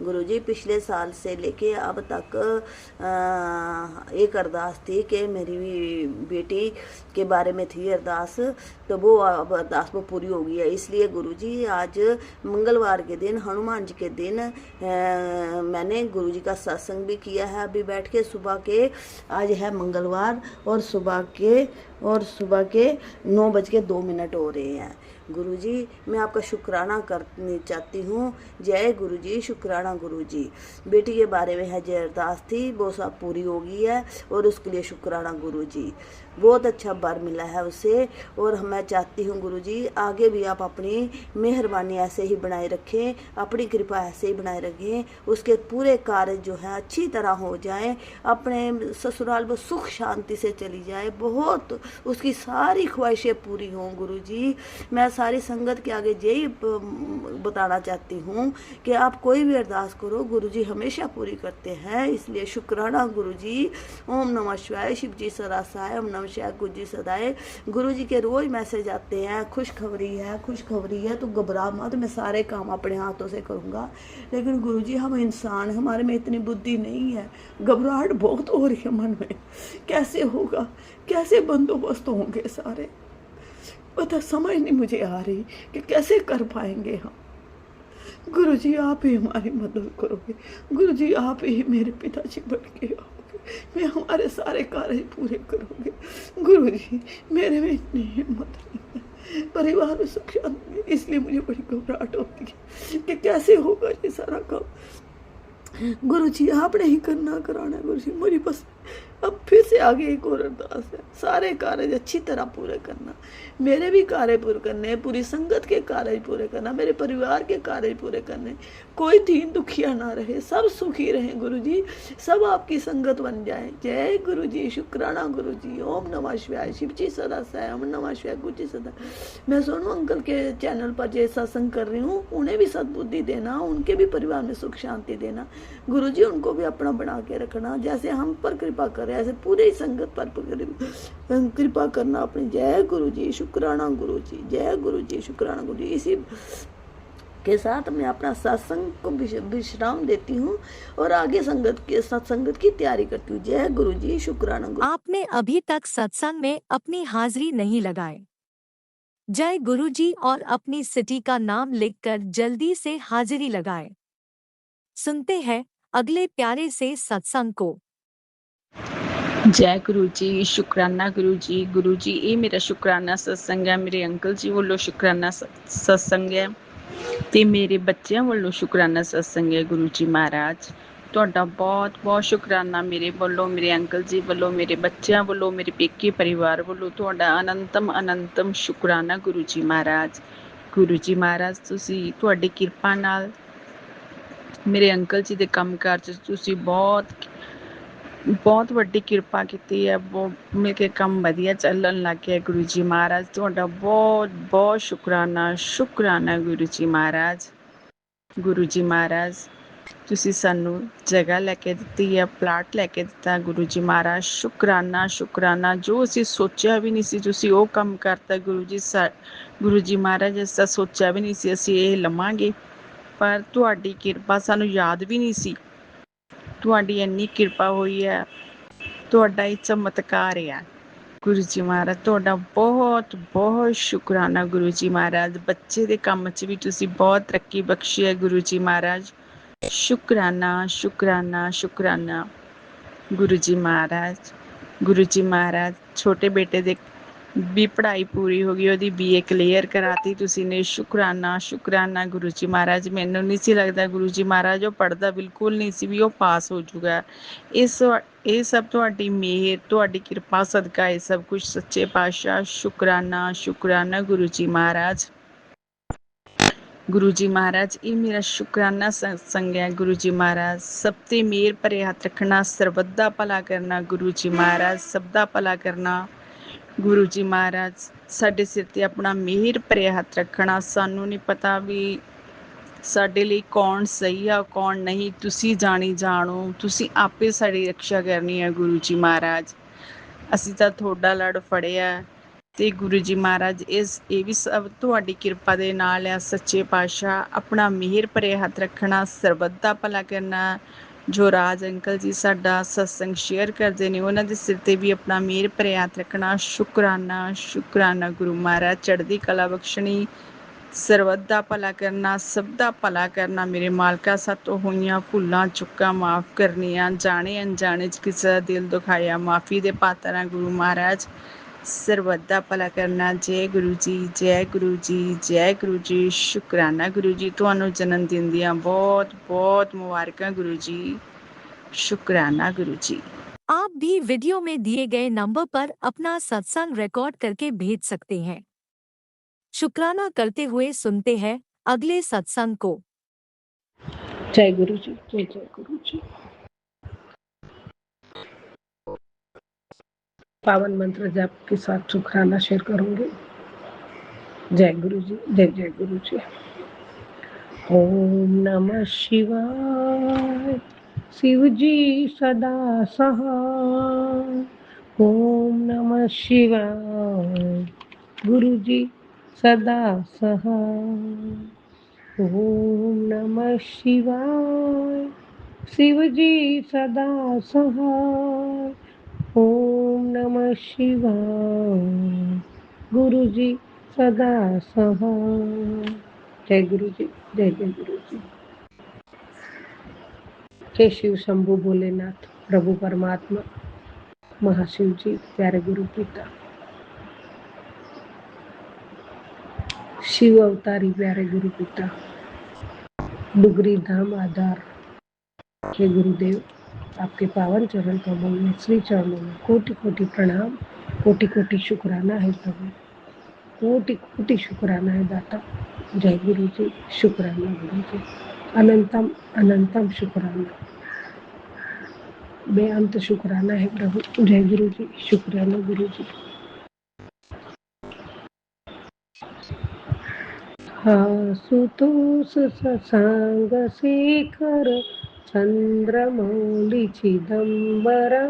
गुरुजी पिछले साल से लेके अब तक एक अरदास थी कि मेरी बेटी के बारे में थी अरदास, तो वो अब अरदास वो पूरी हो गई है। इसलिए गुरुजी आज मंगलवार के दिन, हनुमान जी के दिन, मैंने गुरुजी का सत्संग भी किया है अभी बैठ के सुबह के। आज है मंगलवार और सुबह के 9:02 हो रहे हैं। गुरुजी मैं आपका शुक्राना करनी चाहती हूँ। जय गुरुजी। शुक्राना गुरुजी। बेटी के बारे में है जो अरदास थी वो सब पूरी हो गई है, और उसके लिए शुक्राना गुरुजी। बहुत अच्छा वर मिला है उसे, और मैं चाहती हूँ गुरुजी आगे भी आप अपनी मेहरबानी ऐसे ही बनाए रखें, अपनी कृपा ऐसे ही बनाए रखें, उसके पूरे कार्य जो है अच्छी तरह हो जाएं, अपने ससुराल में सुख शांति से चली जाए, बहुत उसकी सारी ख्वाहिशें पूरी हों गुरुजी। मैं सारी संगत के आगे यही बताना चाहती हूँ कि आप कोई भी अरदास करो, गुरुजी हमेशा पूरी करते हैं। इसलिए शुक्राना गुरुजी। ओम नमः शिवाय, शिव जी सदा सहाय। ओम नमः शिवाय, गुरु जी सदाए। गुरुजी के रोज मैसेज आते हैं, खुशखबरी है, तो घबरा मत, मैं सारे काम अपने हाथों से करूँगा। लेकिन गुरुजी हम इंसान, हमारे में इतनी बुद्धि नहीं है, घबराहट बहुत हो रही है मन में, कैसे होगा, कैसे बंदोबस्त होंगे सारे, पता समझ नहीं मुझे आ रही कि कैसे कर पाएंगे हम। गुरुजी आप ही हमारी मदद करोगे, गुरुजी आप ही मेरे पिताजी बन के आओगे, मैं हमारे सारे कार्य पूरे करोगे। गुरुजी मेरे में इतनी हिम्मत नहीं है, परिवार में सुख शांति, इसलिए मुझे बड़ी घबराहट होती है कि कैसे होगा ये सारा काम। गुरुजी आपने ही करना कराना है। गुरुजी मुझे बस अब फिर से आगे एक और अरदास है, सारे कार्य अच्छी तरह पूरे करना, मेरे भी कार्य पूरे करने, पूरी संगत के कार्य पूरे करना, मेरे परिवार के कार्य पूरे करने, कोई दीन दुखिया ना रहे, सब सुखी रहे। गुरुजी सब आपकी संगत बन जाए। जय गुरुजी, शुक्राना गुरुजी। ओम नमः शिवाय, शिव जी सदा सहाय। ओम नमः शिवाय, गुरु जी सदा। मैं सोनू अंकल के चैनल पर जो सत्संग कर रही हूँ, उन्हें भी सद्बुद्धि देना, उनके भी परिवार में सुख शांति देना। गुरुजी उनको भी अपना बना के रखना, जैसे हम पर कृपा करें ऐसे पूरे ही संगत पर कृपा करना अपनी। जय गुरुजी, शुक्राना गुरुजी। जय गुरुजी, शुक्राना गुरुजी। इसी के साथ मैं अपना सत्संग को विश्राम देती हूँ और आगे सत्संगत की तैयारी करती हूँ। जय गुरुजी, शुक्राना गुरु। आपने अभी तक सत्संग में अपनी हाजिरी नहीं लगाए। जय गुरुजी और अपनी सिटी का नाम लिखकर जल्दी से हाजिरी लगाए। सुनते हैं अगले प्यारे से सत्संग को। जय गुरु जी, शुक्राना गुरु जी ये मेरा शुक्राना सत्संग है। मेरे अंकल जी ਵੱਲੋਂ शुक्राना सत्संग है ਤੇ ਮੇਰੇ ਬੱਚਿਆਂ ਵੱਲੋਂ शुक्राना सत्संग है। गुरु जी महाराज ਤੁਹਾਡਾ ਬਹੁਤ ਬਹੁਤ ਸ਼ੁਕਰਾਨਾ, ਮੇਰੇ ਵੱਲੋਂ, ਮੇਰੇ ਅੰਕਲ ਜੀ ਵੱਲੋਂ, ਮੇਰੇ ਬੱਚਿਆਂ ਵੱਲੋਂ, ਮੇਰੇ ਪੇਕੇ ਪਰਿਵਾਰ ਵੱਲੋਂ ਤੁਹਾਡਾ ਅਨੰਤਮ ਸ਼ੁਕਰਾਨਾ ਗੁਰੂ ਜੀ ਮਹਾਰਾਜ। ਗੁਰੂ ਜੀ ਮਹਾਰਾਜ ਤੁਸੀਂ ਤੁਹਾਡੀ ਕਿਰਪਾ ਨਾਲ ਮੇਰੇ ਅੰਕਲ ਜੀ ਦੇ ਕੰਮਕਾਰ 'ਚ ਤੁਸੀਂ ਬਹੁਤ ਵੱਡੀ ਕਿਰਪਾ ਕੀਤੀ ਹੈ। ਮੇਰੇ ਕੰਮ ਵਧੀਆ ਚੱਲਣ ਲੱਗ ਗਿਆ। ਗੁਰੂ ਜੀ ਮਹਾਰਾਜ ਤੁਹਾਡਾ ਬਹੁਤ ਬਹੁਤ ਸ਼ੁਕਰਾਨਾ ਗੁਰੂ ਜੀ ਮਹਾਰਾਜ। ਗੁਰੂ ਜੀ ਮਹਾਰਾਜ ਤੁਸੀਂ ਸਾਨੂੰ ਜਗ੍ਹਾ ਲੈ ਕੇ ਦਿੱਤੀ ਹੈ, ਪਲਾਟ ਲੈ ਕੇ ਦਿੱਤਾ। ਗੁਰੂ ਜੀ ਮਹਾਰਾਜ ਸ਼ੁਕਰਾਨਾ ਜੋ ਅਸੀਂ ਸੋਚਿਆ ਵੀ ਨਹੀਂ ਸੀ ਤੁਸੀਂ ਉਹ ਕੰਮ ਕਰਤਾ। ਗੁਰੂ ਜੀ ਮਹਾਰਾਜ ਅਸੀਂ ਤਾਂ ਸੋਚਿਆ ਵੀ ਨਹੀਂ ਸੀ ਅਸੀਂ ਇਹ ਲਵਾਂਗੇ, ਪਰ ਤੁਹਾਡੀ ਕਿਰਪਾ ਸਾਨੂੰ ਯਾਦ ਵੀ ਨਹੀਂ ਸੀ। ਤੁਹਾਡੀ ਇੰਨੀ ਕਿਰਪਾ ਹੋਈ ਹੈ, ਤੁਹਾਡਾ ਇਹ ਚਮਤਕਾਰ ਹੈ। ਗੁਰੂ ਜੀ ਮਹਾਰਾਜ ਤੁਹਾਡਾ ਬਹੁਤ ਬਹੁਤ ਸ਼ੁਕਰਾਨਾ। ਗੁਰੂ ਜੀ ਮਹਾਰਾਜ ਬੱਚੇ ਦੇ ਕੰਮ 'ਚ ਵੀ ਤੁਸੀਂ ਬਹੁਤ ਤਰੱਕੀ ਬਖਸ਼ੀ ਹੈ। ਗੁਰੂ ਜੀ ਮਹਾਰਾਜ ਸ਼ੁਕਰਾਨਾ। ਗੁਰੂ ਜੀ ਮਹਾਰਾਜ ਛੋਟੇ ਬੇਟੇ ਦੇ ਵੀ ਪੜ੍ਹਾਈ ਪੂਰੀ ਹੋ ਗਈ, ਉਹਦੀ BA ਕਲੀਅਰ ਕਰਾਤੀ ਤੁਸੀਂ ਨੇ। ਸ਼ੁਕਰਾਨਾ ਗੁਰੂ ਜੀ ਮਹਾਰਾਜ। ਮੈਨੂੰ ਨਹੀਂ ਸੀ ਲੱਗਦਾ ਗੁਰੂ ਜੀ ਮਹਾਰਾਜ ਉਹ ਪੜ੍ਹਦਾ ਬਿਲਕੁਲ ਨਹੀਂ ਸੀ ਵੀ ਉਹ ਪਾਸ ਹੋ ਜਾਊਗਾ। ਇਹ ਸਭ ਤੁਹਾਡੀ ਮਿਹਰ, ਤੁਹਾਡੀ ਕਿਰਪਾ ਸਦਕਾ ਇਹ ਸਭ ਕੁਝ। ਸੱਚੇ ਪਾਤਸ਼ਾਹ ਸ਼ੁਕਰਾਨਾ ਗੁਰੂ ਜੀ ਮਹਾਰਾਜ। ਗੁਰੂ ਜੀ ਮਹਾਰਾਜ ਇਹ ਮੇਰਾ ਸ਼ੁਕਰਾਨਾ ਸਤਸੰਗ ਹੈ। ਗੁਰੂ ਜੀ ਮਹਾਰਾਜ ਸਭ ਤੇ ਮਿਹਰ ਭਰੇ ਹੱਥ ਰੱਖਣਾ, ਸਰਬੱਤ ਦਾ ਭਲਾ ਕਰਨਾ। ਗੁਰੂ ਜੀ ਮਹਾਰਾਜ ਸਭ ਦਾ ਭਲਾ ਕਰਨਾ। ਗੁਰੂ ਜੀ ਮਹਾਰਾਜ ਸਾਡੇ ਸਿਰ ਤੇ ਆਪਣਾ ਮਿਹਰ ਭਰੇ ਹੱਥ ਰੱਖਣਾ। ਸਾਨੂੰ ਨਹੀਂ ਪਤਾ ਵੀ ਸਾਡੇ ਲਈ ਕੌਣ ਸਹੀ ਆ ਕੌਣ ਨਹੀਂ, ਤੁਸੀਂ ਜਾਣੋ, ਤੁਸੀਂ ਆਪੇ ਸਾਡੀ ਰੱਖਿਆ ਕਰਨੀ ਹੈ। ਗੁਰੂ ਜੀ ਮਹਾਰਾਜ ਅਸੀਂ ਤਾਂ ਤੁਹਾਡਾ ਲੜ ਫੜਿਆ ਤੇ ਗੁਰੂ ਜੀ ਮਹਾਰਾਜ ਇਹ ਵੀ ਸਭ ਤੁਹਾਡੀ ਕਿਰਪਾ ਦੇ ਨਾਲ ਆ। ਸੱਚੇ ਪਾਤਸ਼ਾਹ ਆਪਣਾ ਮਿਹਰ ਭਰੇ ਹੱਥ ਰੱਖਣਾ, ਸਰਬੱਤ ਦਾ ਭਲਾ ਕਰਨਾ। ਜੋ ਰਾਜ ਅੰਕਲ ਜੀ ਸਾਡਾ ਸਤਸੰਗ ਸ਼ੇਅਰ ਕਰਦੇ ਨੇ ਉਹਨਾਂ ਦੇ ਸਿਰ ਤੇ ਵੀ ਆਪਣਾ ਮਿਹਰ ਭਰੇ ਹੱਥ ਰੱਖਣਾ। ਸ਼ੁਕਰਾਨਾ ਗੁਰੂ ਮਹਾਰਾਜ। ਚੜ੍ਹਦੀ ਕਲਾ ਬਖਸ਼ਣੀ, ਸਰਬੱਤ ਦਾ ਭਲਾ ਕਰਨਾ, ਸਭ ਦਾ ਭਲਾ ਕਰਨਾ। ਮੇਰੇ ਮਾਲਕਾ ਸਾਤੋਂ ਹੋਈਆਂ ਭੁੱਲਾਂ ਚੁੱਕਾਂ ਮਾਫ਼ ਕਰਨੀਆਂ, ਜਾਣੇ ਅਣਜਾਣੇ 'ਚ ਕਿਸੇ ਦਾ ਦਿਲ ਦੁਖਾਇਆ ਮਾਫ਼ੀ ਦੇ ਪਾਤਰ ਹਾਂ। ਗੁਰੂ ਮਹਾਰਾਜ ਸਰਬੱਤ ਦਾ ਭਲਾ ਕਰਨਾ। ਜੈ ਗੁਰੂ ਜੀ। ਸ਼ੁਕਰਾਨਾ ਗੁਰੂ ਜੀ, ਤੁਹਾਨੂੰ ਜਨਮ ਦਿਨ ਦੀਆਂ ਬਹੁਤ ਬਹੁਤ ਮੁਬਾਰਕਾਂ ਗੁਰੂ ਜੀ। शुक्राना गुरु जी। आप भी वीडियो में दिए गए नंबर पर अपना सत्संग रिकॉर्ड करके भेज सकते हैं। शुक्राना करते हुए सुनते हैं अगले सत्संग को। जय गुरु जी, जय गुरु जी। पावन मंत्र जाप के साथ शुक्राना शेयर करूंगी। जय गुरु जी, जय जय गुरु जी। ओम नमः शिवाय, शिव जी सदा सहाय। ओम नमः शिवाय, गुरु जी सदा सहाय। ओम नमः शिवाय, शिव जी सदा सहाय। ओम नमः शिवाय, गुरु जी सदा सहाय। जय गुरु जी, जय जय गुरु जी। हे शिव शंभु भोलेनाथ, प्रभु परमात्मा, महाशिव जी, प्यारे गुरु पिता, शिव अवतारी प्यारे गुरु पिता, डुगरी धाम आधार, हे गुरुदेव, आपके पावन चरण कमल में, श्री चरणों में कोटि कोटि प्रणाम, कोटि कोटि शुक्राना है प्रभु, कोटि कोटि शुक्राना है दाता। जय गुरु जी, शुक्राना गुरु जी, अनंतम अनंतम शुक्राना, बेअंत शुक्राना है प्रभु। जय गुरु जी, शुक्राना गुरु जी। आशुतोष सत्संग शेखर, चंद्रमौली चिदंबरा,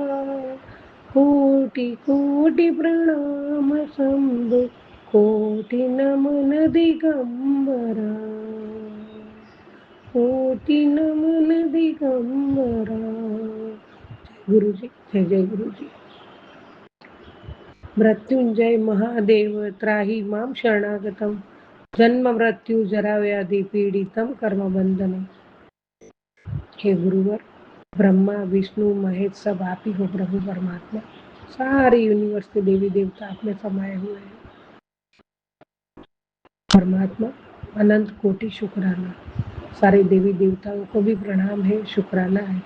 कोटि कोटि प्रणाम शंभु, कोटि नमन दिगंबरा, कोटि नमन दिगंबरा। गुरु जी, जय जय गुरु जी। मृत्युंजय महादेव त्राही मां शरणागतम, जन्म मृत्यु जरा व्याधि पीडितम कर्म बंधनम। हे गुरुवर, ब्रह्मा विष्णु महेश सब आप ही हो प्रभु परमात्मा। सारे यूनिवर्स के देवी देवता आप में समाये हुए हैं परमात्मा। अनंत कोटि शुक्राना, सारे देवी देवताओं को भी प्रणाम है, शुक्राना है।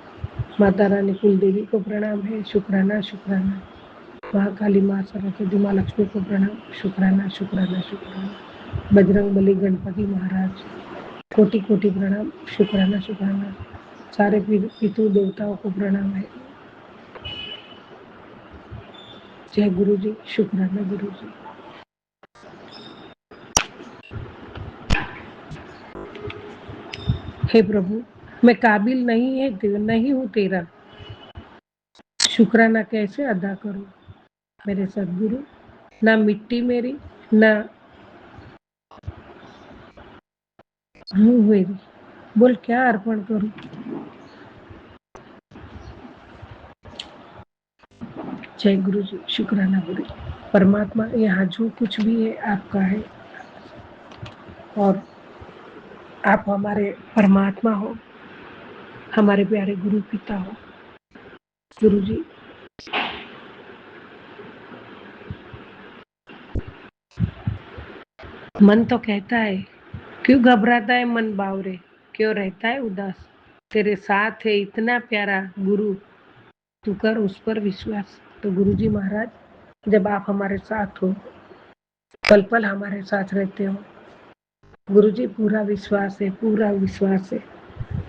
माता रानी कुल देवी को प्रणाम है, शुक्राना शुक्राना। महाकाली माँ सरस्वती माँ लक्ष्मी को प्रणाम, शुक्राना शुक्राना शुक्राना। बजरंग बली गणपति महाराज कोटि कोटि प्रणाम, शुक्राना शुक्राना। सारे पितृ देवताओं को प्रणाम है। जय गुरु जी, शुक्राना गुरु जी। हे प्रभु, मैं काबिल नहीं हूँ तेरा, शुक्राना कैसे अदा करूं मेरे सदगुरु। ना मिट्टी मेरी, ना मुंह मेरी, बोल क्या अर्पण करूं। जय गुरु जी, शुक्राना गुरु जी। परमात्मा, यहाँ जो कुछ भी है आपका है, और आप हमारे परमात्मा हो, हमारे प्यारे गुरु पिता हो। गुरु जी, मन तो कहता है क्यों घबराता है मन बावरे, क्यों रहता है उदास, तेरे साथ है इतना प्यारा गुरु, तू कर उस पर विश्वास। तो गुरु जी महाराज, जब आप हमारे साथ हो, पल पल हमारे साथ रहते हो गुरु जी, पूरा विश्वास है, पूरा विश्वास है।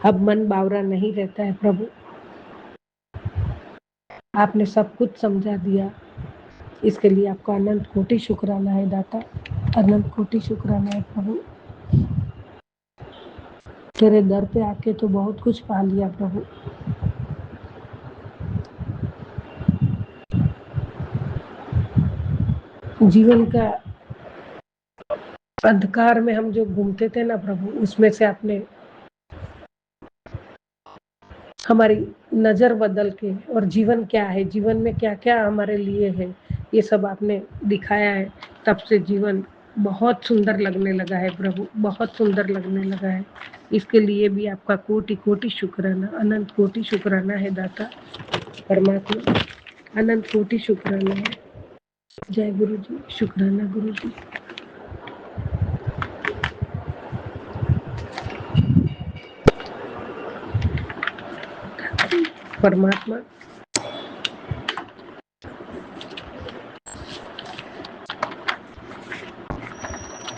अब मन बावरा नहीं रहता है प्रभु, आपने सब कुछ समझा दिया, इसके लिए आपका अनंत कोटि शुक्राना है दाता, अनंत कोटि शुक्राना है प्रभु। तेरे दर पे आके तो बहुत कुछ पा लिया प्रभु। जीवन का अंधकार में हम जो घूमते थे ना प्रभु, उसमें से आपने हमारी नजर बदल के, और जीवन क्या है, जीवन में क्या क्या हमारे लिए है, ये सब आपने दिखाया है। तब से जीवन बहुत सुंदर लगने लगा है प्रभु, बहुत सुंदर लगने लगा है। इसके लिए भी आपका कोटि कोटि शुक्राना, अनंत कोटि शुक्राना है दाता परमात्मा, अनंत कोटि शुक्राना है। जय गुरु जी, शुक्राना गुरु जी। परमात्मा,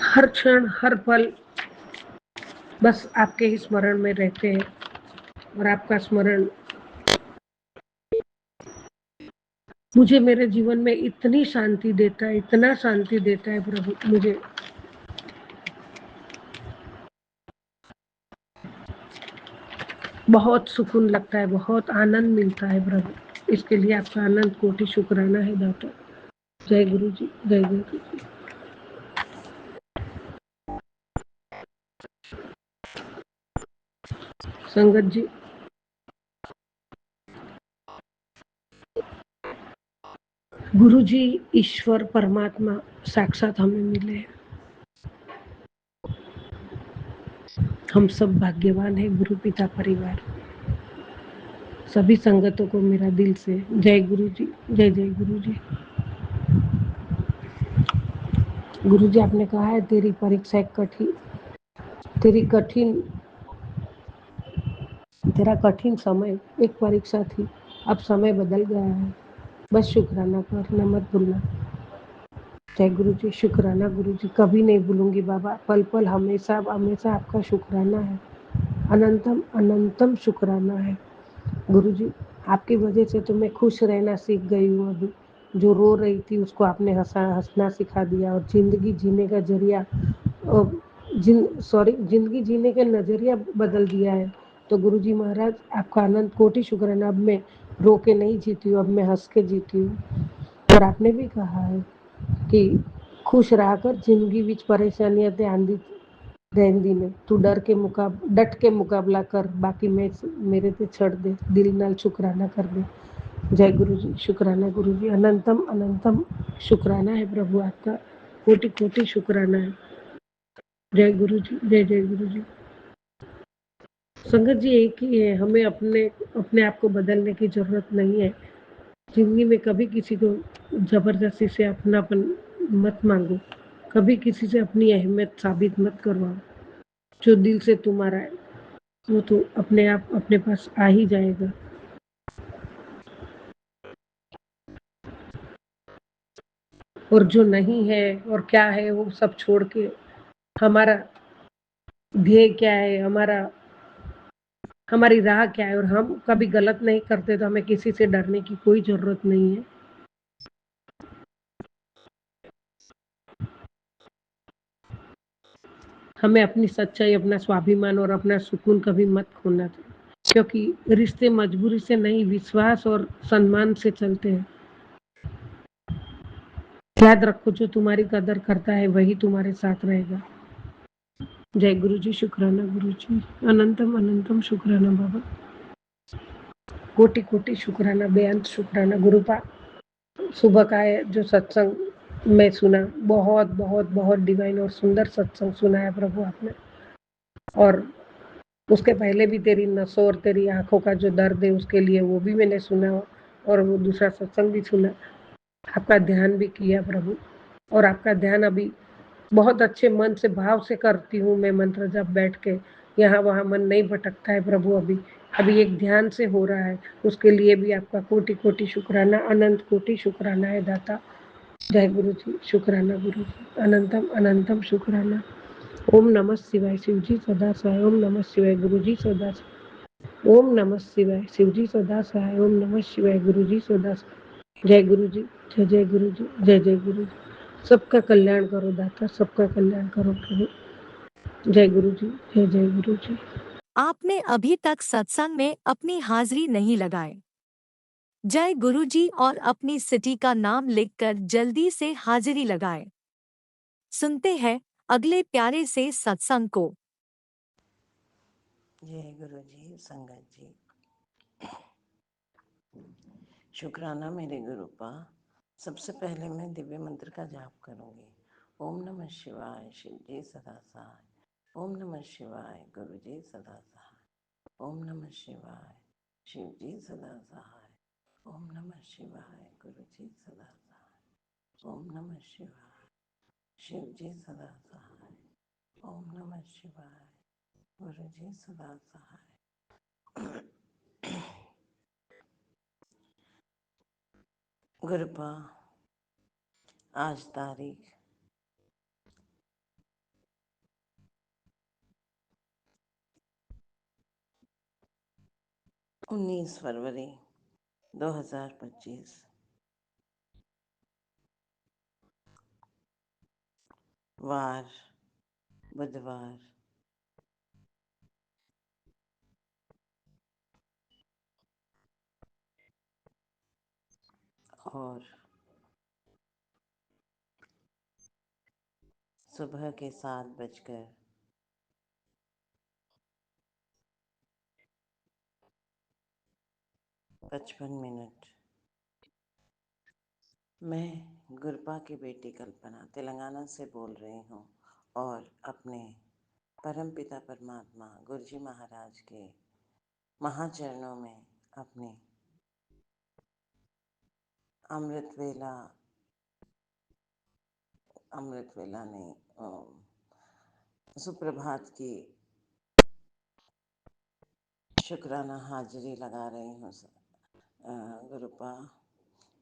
हर क्षण हर पल बस आपके ही स्मरण में रहते हैं, और आपका स्मरण मुझे मेरे जीवन में इतनी शांति देता है, इतना शांति देता है प्रभु मुझे, बहुत सुकून लगता है, बहुत आनंद मिलता है प्रभु। इसके लिए आपका अनंत कोटि शुक्राना है दाता। जय गुरु जी, जय जय गुरु जी। संगत जी, गुरु जी ईश्वर परमात्मा साक्षात हमें मिले। हम सब भाग्यवान है गुरु पिता परिवार। सभी संगतों को मेरा दिल से जय गुरु जी, जय जय गुरु जी। गुरु जी, आपने कहा है तेरी परीक्षा कठिन, तेरा कठिन समय एक परीक्षा थी, अब समय बदल गया है, बस शुक्राना करना मत भूलना। जय गुरु जी, शुक्राना गुरु जी, कभी नहीं भूलूंगी बाबा, पल पल हमेशा हमेशा आपका शुक्राना है, अनंतम अनंतम शुक्राना है। गुरु जी, आपकी वजह से तो मैं खुश रहना सीख गई हूँ। अभी जो रो रही थी उसको आपने हंसना सिखा दिया, और जिंदगी जीने का जरिया जिंदगी जीने का नजरिया बदल दिया है। तो गुरु जी महाराज, आपका अनंत कोटि शुक्राना। अब मैं रो के नहीं जीती हूँ, अब मैं हंस के जीती हूँ। और आपने भी कहा है कि खुश रहकर जिंदगी विच परेशानियां ते आंदी रहंदी ने, तू डट के मुकाबला कर, बाकी मैं मेरे ते छड़ दे, दिल नाल शुक्राना कर दे। जय गुरु जी, शुक्राना गुरु जी, अनंतम अनंतम शुक्राना है प्रभु आपका, कोटि कोटि शुक्राना है। जय गुरु जी, जय जय गुरु जी। संगत जी एक ही है, हमें अपने आप को बदलने की जरूरत नहीं है। जिंदगी में कभी किसी को जबरदस्ती से अपनापन मत मांगो, कभी किसी से अपनी अहमियत साबित मत करवाओ। जो दिल से तुम्हारा है वो तो अपने आप अपने पास आ ही जाएगा। और जो नहीं है और क्या है वो सब छोड़ के हमारा ध्येय क्या है, हमारी राह क्या है, और हम कभी गलत नहीं करते तो हमें किसी से डरने की कोई जरूरत नहीं है। हमें अपनी सच्चाई, अपना स्वाभिमान और अपना सुकून कभी मत खोना चाहिए, क्योंकि रिश्ते मजबूरी से नहीं, विश्वास और सम्मान से चलते हैं। याद रखो, जो तुम्हारी कदर करता है वही तुम्हारे साथ रहेगा। जय गुरु जी, शुक्राना गुरु जी, अनंतम अनंतम शुक्राना बाबा, कोटि कोटि शुक्राना, बेअंत शुक्राना। गुरुपा सुबह का है जो सत्संग में सुना, बहुत बहुत बहुत डिवाइन और सुंदर सत्संग सुना है प्रभु आपने। और उसके पहले भी तेरी नसों और तेरी आंखों का जो दर्द है उसके लिए वो भी मैंने सुना, और वो दूसरा सत्संग भी सुना, आपका ध्यान भी किया प्रभु। और आपका ध्यान अभी बहुत अच्छे मन से भाव से करती हूँ मैं, मंत्र जब बैठ के यहाँ वहाँ मन नहीं भटकता है प्रभु। अभी एक ध्यान से हो रहा है, उसके लिए भी आपका कोटि कोटि शुक्राना, अनंत कोटि शुक्राना है दाता। जय गुरु जी, शुक्राना गुरु जी, अनंतम अनंतम शुक्राना। ओम नमः शिवाय, शिव जी सदा सहाय। ओम नमः शिवाय, गुरु जी सदा सहाय। ओम नमः शिवाय, शिव जी सदा सहाय। ओम नमः शिवाय, गुरु जी सदा सहाय। जय गुरु जी, जय जय गुरु जी, जय जय गुरु जी। सबका कल्याण करो दाता, सबका कल्याण करो प्रभु। जय गुरु जी, जय जय गुरु जी। आपने अभी तक सत्संग में अपनी हाजिरी नहीं लगाई। जय गुरु जी और अपनी सिटी का नाम लिखकर जल्दी से हाजिरी लगाएं। सुनते हैं अगले प्यारे से सत्संग को। जय गुरु जी, संगत जी, शुक्राना मेरे गुरुपा। सबसे पहले मैं दिव्य मंत्र का जाप करूंगी। ओम नमः शिवाय, शिव जी सदा सहाय। ओम नमः शिवाय, गुरु जी सदा सहाय। ओम नमः शिवाय, शिव जी सदा सहाय। ओम नमः शिवाय, गुरु जी सदा सहाय। ओम नमः शिवाय, शिव जी सदा सहाय। ओम नमः शिवाय, गुरु जी सदा सहाय। गुरुपा, आज तारीख 19 फरवरी 2025, वार बुधवार। और सुबह के 7:55। मैं गुरपा की बेटी कल्पना तेलंगाना से बोल रही हूँ और अपने परमपिता परमात्मा गुरुजी महाराज के महाचरणों में अपने अमृत वेला नहीं सुप्रभात की शुक्राना हाजिरी लगा रही हूँ।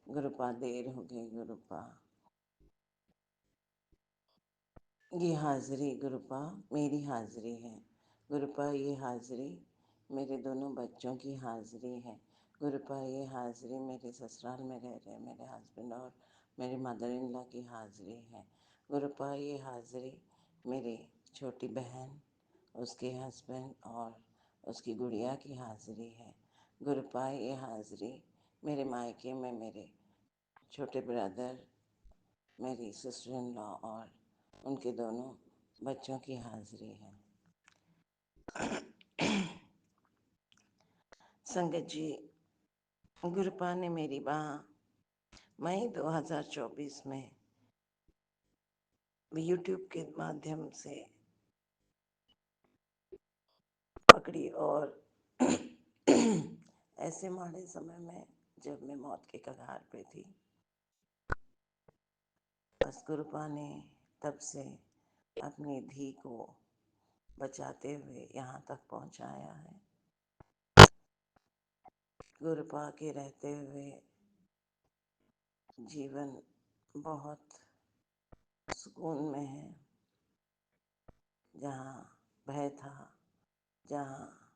गुरुपा देर हो गई गुरुपा। ये हाजिरी गुरुपा मेरी हाजिरी है। गुरुपा ये हाजिरी मेरे दोनों बच्चों की हाजिरी है। गुरुपा ये हाजिरी मेरे ससुराल में रह रहे मेरे हस्बैंड और मेरी मदर इन लॉ की हाजिरी है। गुरुपा ये हाजिरी मेरी छोटी बहन, उसके हस्बैंड और उसकी गुड़िया की हाजिरी है। गुरुपा ये हाजिरी मेरे मायके में मेरे छोटे ब्रदर, मेरी सिस्टर इन लॉ और उनके दोनों बच्चों की हाजिरी है। संगत जी, गुरुपा ने मेरी बाँह मई 2024 में यूट्यूब के माध्यम से पकड़ी और ऐसे माड़े समय में जब मैं मौत के कगार पे थी, बस गुरुपा ने तब से अपनी धी को बचाते हुए यहाँ तक पहुँचाया है। गुरुपा के रहते हुए जीवन बहुत सुकून में है। जहाँ भय था, जहाँ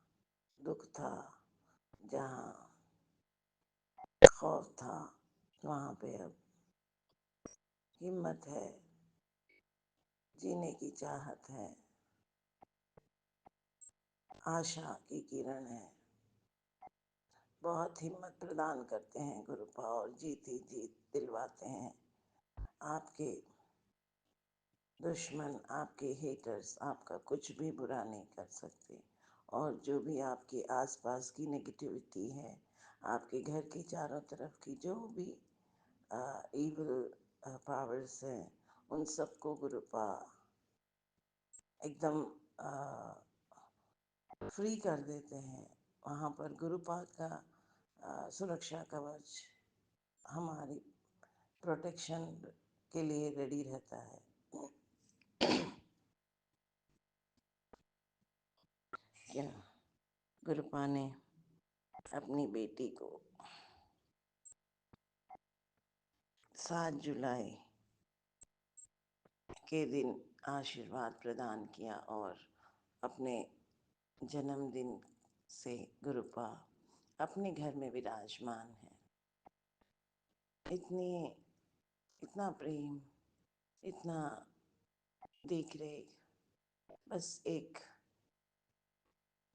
दुख था, जहाँ खौफ था, वहाँ पे अब हिम्मत है, जीने की चाहत है, आशा की किरण है। बहुत हिम्मत प्रदान करते हैं गुरुपा और जीत ही जीत दिलवाते हैं। आपके दुश्मन, आपके हेटर्स आपका कुछ भी बुरा नहीं कर सकते। और जो भी आपके आसपास की नेगेटिविटी है, आपके घर के चारों तरफ की जो भी इविल पावर्स हैं, उन सबको गुरुपा एकदम फ्री कर देते हैं। वहाँ पर गुरुपा का सुरक्षा कवच हमारी प्रोटेक्शन के लिए रेडी रहता है। क्या गुरुपा ने अपनी बेटी को 7 जुलाई के दिन आशीर्वाद प्रदान किया और अपने जन्मदिन से गुरुपा अपने घर में विराजमान है। इतना प्रेम, इतना देख रेख बस एक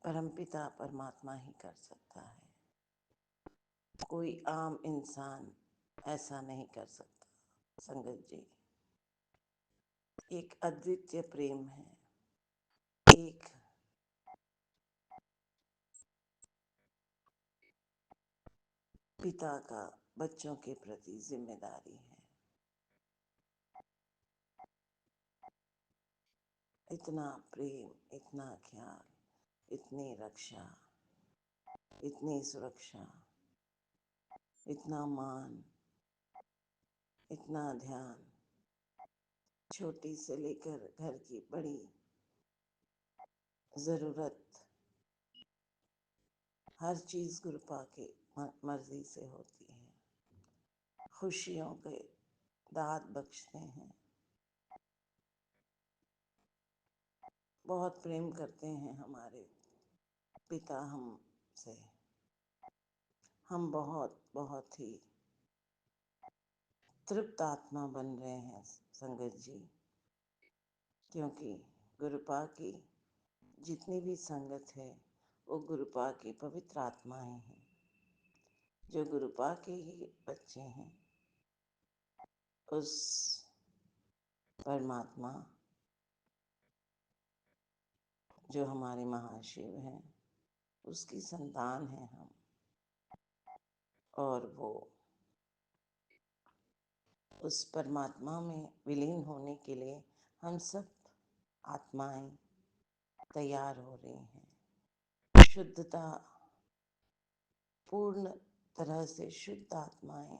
परमपिता परमात्मा ही कर सकता है। कोई आम इंसान ऐसा नहीं कर सकता। संगत जी, एक अद्वितीय प्रेम है, एक पिता का बच्चों के प्रति जिम्मेदारी है। इतना प्रेम, इतना ख्याल, इतनी रक्षा, इतनी सुरक्षा, इतना मान, इतना ध्यान, छोटी से लेकर घर की बड़ी जरूरत, हर चीज गुरुपा के मर्जी से होती है। खुशियों के दाद बख्शते हैं, बहुत प्रेम करते हैं हमारे पिता हमसे। हम बहुत बहुत ही तृप्त आत्मा बन रहे हैं संगत जी, क्योंकि गुरुपा की जितनी भी संगत है वो गुरुपा की पवित्र आत्माएं हैं, जो गुरुपा के ही बच्चे हैं। उस परमात्मा जो हमारे महाशिव हैं उसकी संतान हैं हम, और वो उस परमात्मा में विलीन होने के लिए हम सब आत्माएं तैयार हो रही हैं। शुद्धता, पूर्ण तरह से शुद्ध आत्माएं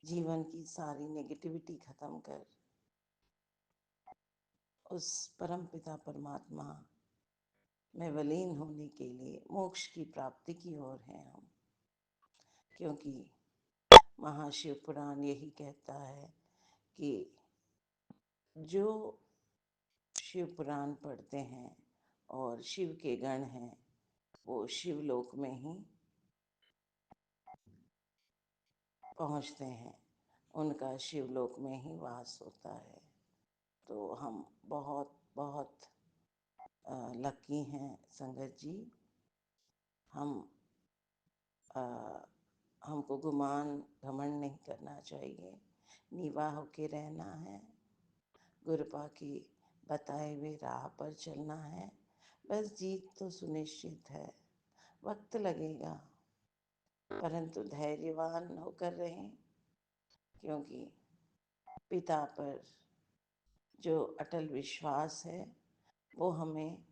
जीवन की सारी नेगेटिविटी खत्म कर उस परमपिता परमात्मा में विलीन होने के लिए मोक्ष की प्राप्ति की ओर हैं हम। क्योंकि महाशिव पुराण यही कहता है कि जो शिव पुराण पढ़ते हैं और शिव के गण हैं वो शिवलोक में ही पहुंचते हैं, उनका शिवलोक में ही वास होता है। तो हम बहुत बहुत लकी हैं संगत जी। हम हमको गुमान घमंड नहीं करना चाहिए, नीवा होके रहना है, गुरुपा की बताए हुए राह पर चलना है। बस जीत तो सुनिश्चित है, वक्त लगेगा परंतु धैर्यवान होकर रहें, क्योंकि पिता पर जो अटल विश्वास है वो हमें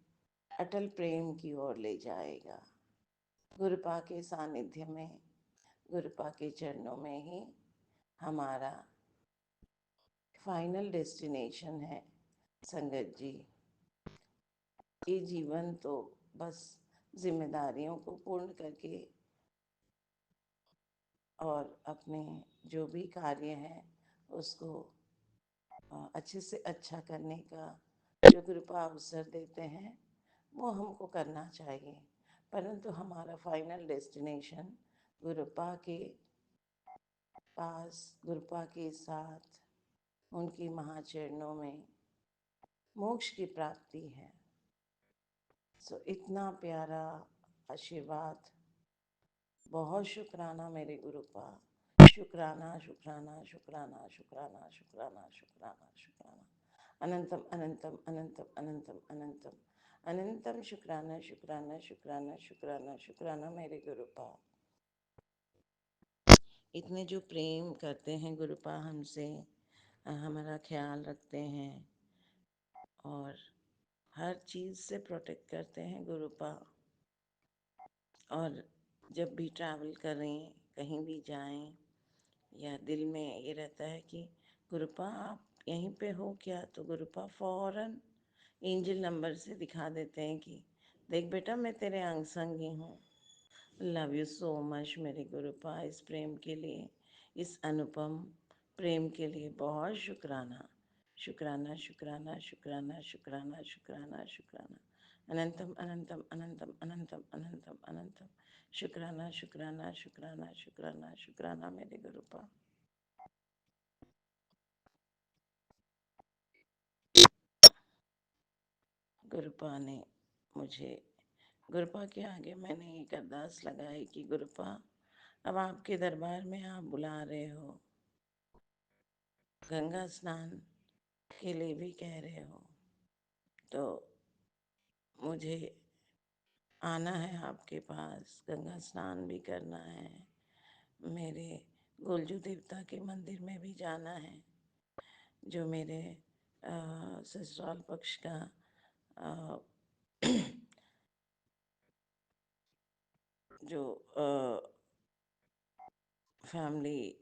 अटल प्रेम की ओर ले जाएगा। गुरुपा के सानिध्य में, गुरुपा के चरणों में ही हमारा फाइनल डेस्टिनेशन है संगत जी। ये जीवन तो बस जिम्मेदारियों को पूर्ण करके और अपने जो भी कार्य हैं उसको अच्छे से अच्छा करने का जो कृपा अवसर देते हैं वो हमको करना चाहिए। परंतु हमारा फाइनल डेस्टिनेशन गुरुपा के पास, गुरुपा के साथ, उनकी महाचरणों में मोक्ष की प्राप्ति है। सो इतना प्यारा आशीर्वाद, बहुत शुक्राना मेरे गुरुपा, शुक्राना शुक्राना शुक्राना शुक्राना शुक्राना शुक्राना शुक्राना, अनंतम अनंतम अनंतम अनंतम अनंतम अनंतम शुक्राना शुक्राना शुक्राना शुक्राना शुक्राना मेरे गुरुपा। इतने जो प्रेम करते हैं गुरुपा हमसे, हमारा ख्याल रखते हैं और हर चीज़ से प्रोटेक्ट करते हैं गुरुपा। और जब भी ट्रैवल करें, कहीं भी जाएं, या दिल में ये रहता है कि गुरुपा आप यहीं पे हो क्या, तो गुरुपा फौरन एंजल नंबर से दिखा देते हैं कि देख बेटा मैं तेरे अंग संग ही हूँ। लव यू सो मच मेरे गुरुपा, इस प्रेम के लिए, इस अनुपम प्रेम के लिए बहुत शुक्राना शुक्राना शुक्राना शुक्राना शुक्राना शुक्राना शुक्राना, अनंतम अनंतम अनंतम अनंतम अनंतम अनंतम शुक्राना शुक्राना शुक्राना शुक्राना शुक्राना मेरे गुरुपा। गुरुपा ने मुझे, गुरुपा के आगे मैंने एक अरदास लगाई कि गुरुपा अब आपके दरबार में आप बुला रहे हो, गंगा स्नान के लिए भी कह रहे हो, तो मुझे आना है आपके पास, गंगा स्नान भी करना है, मेरे गोलजू देवता के मंदिर में भी जाना है, जो मेरे ससुराल पक्ष का जो फैमिली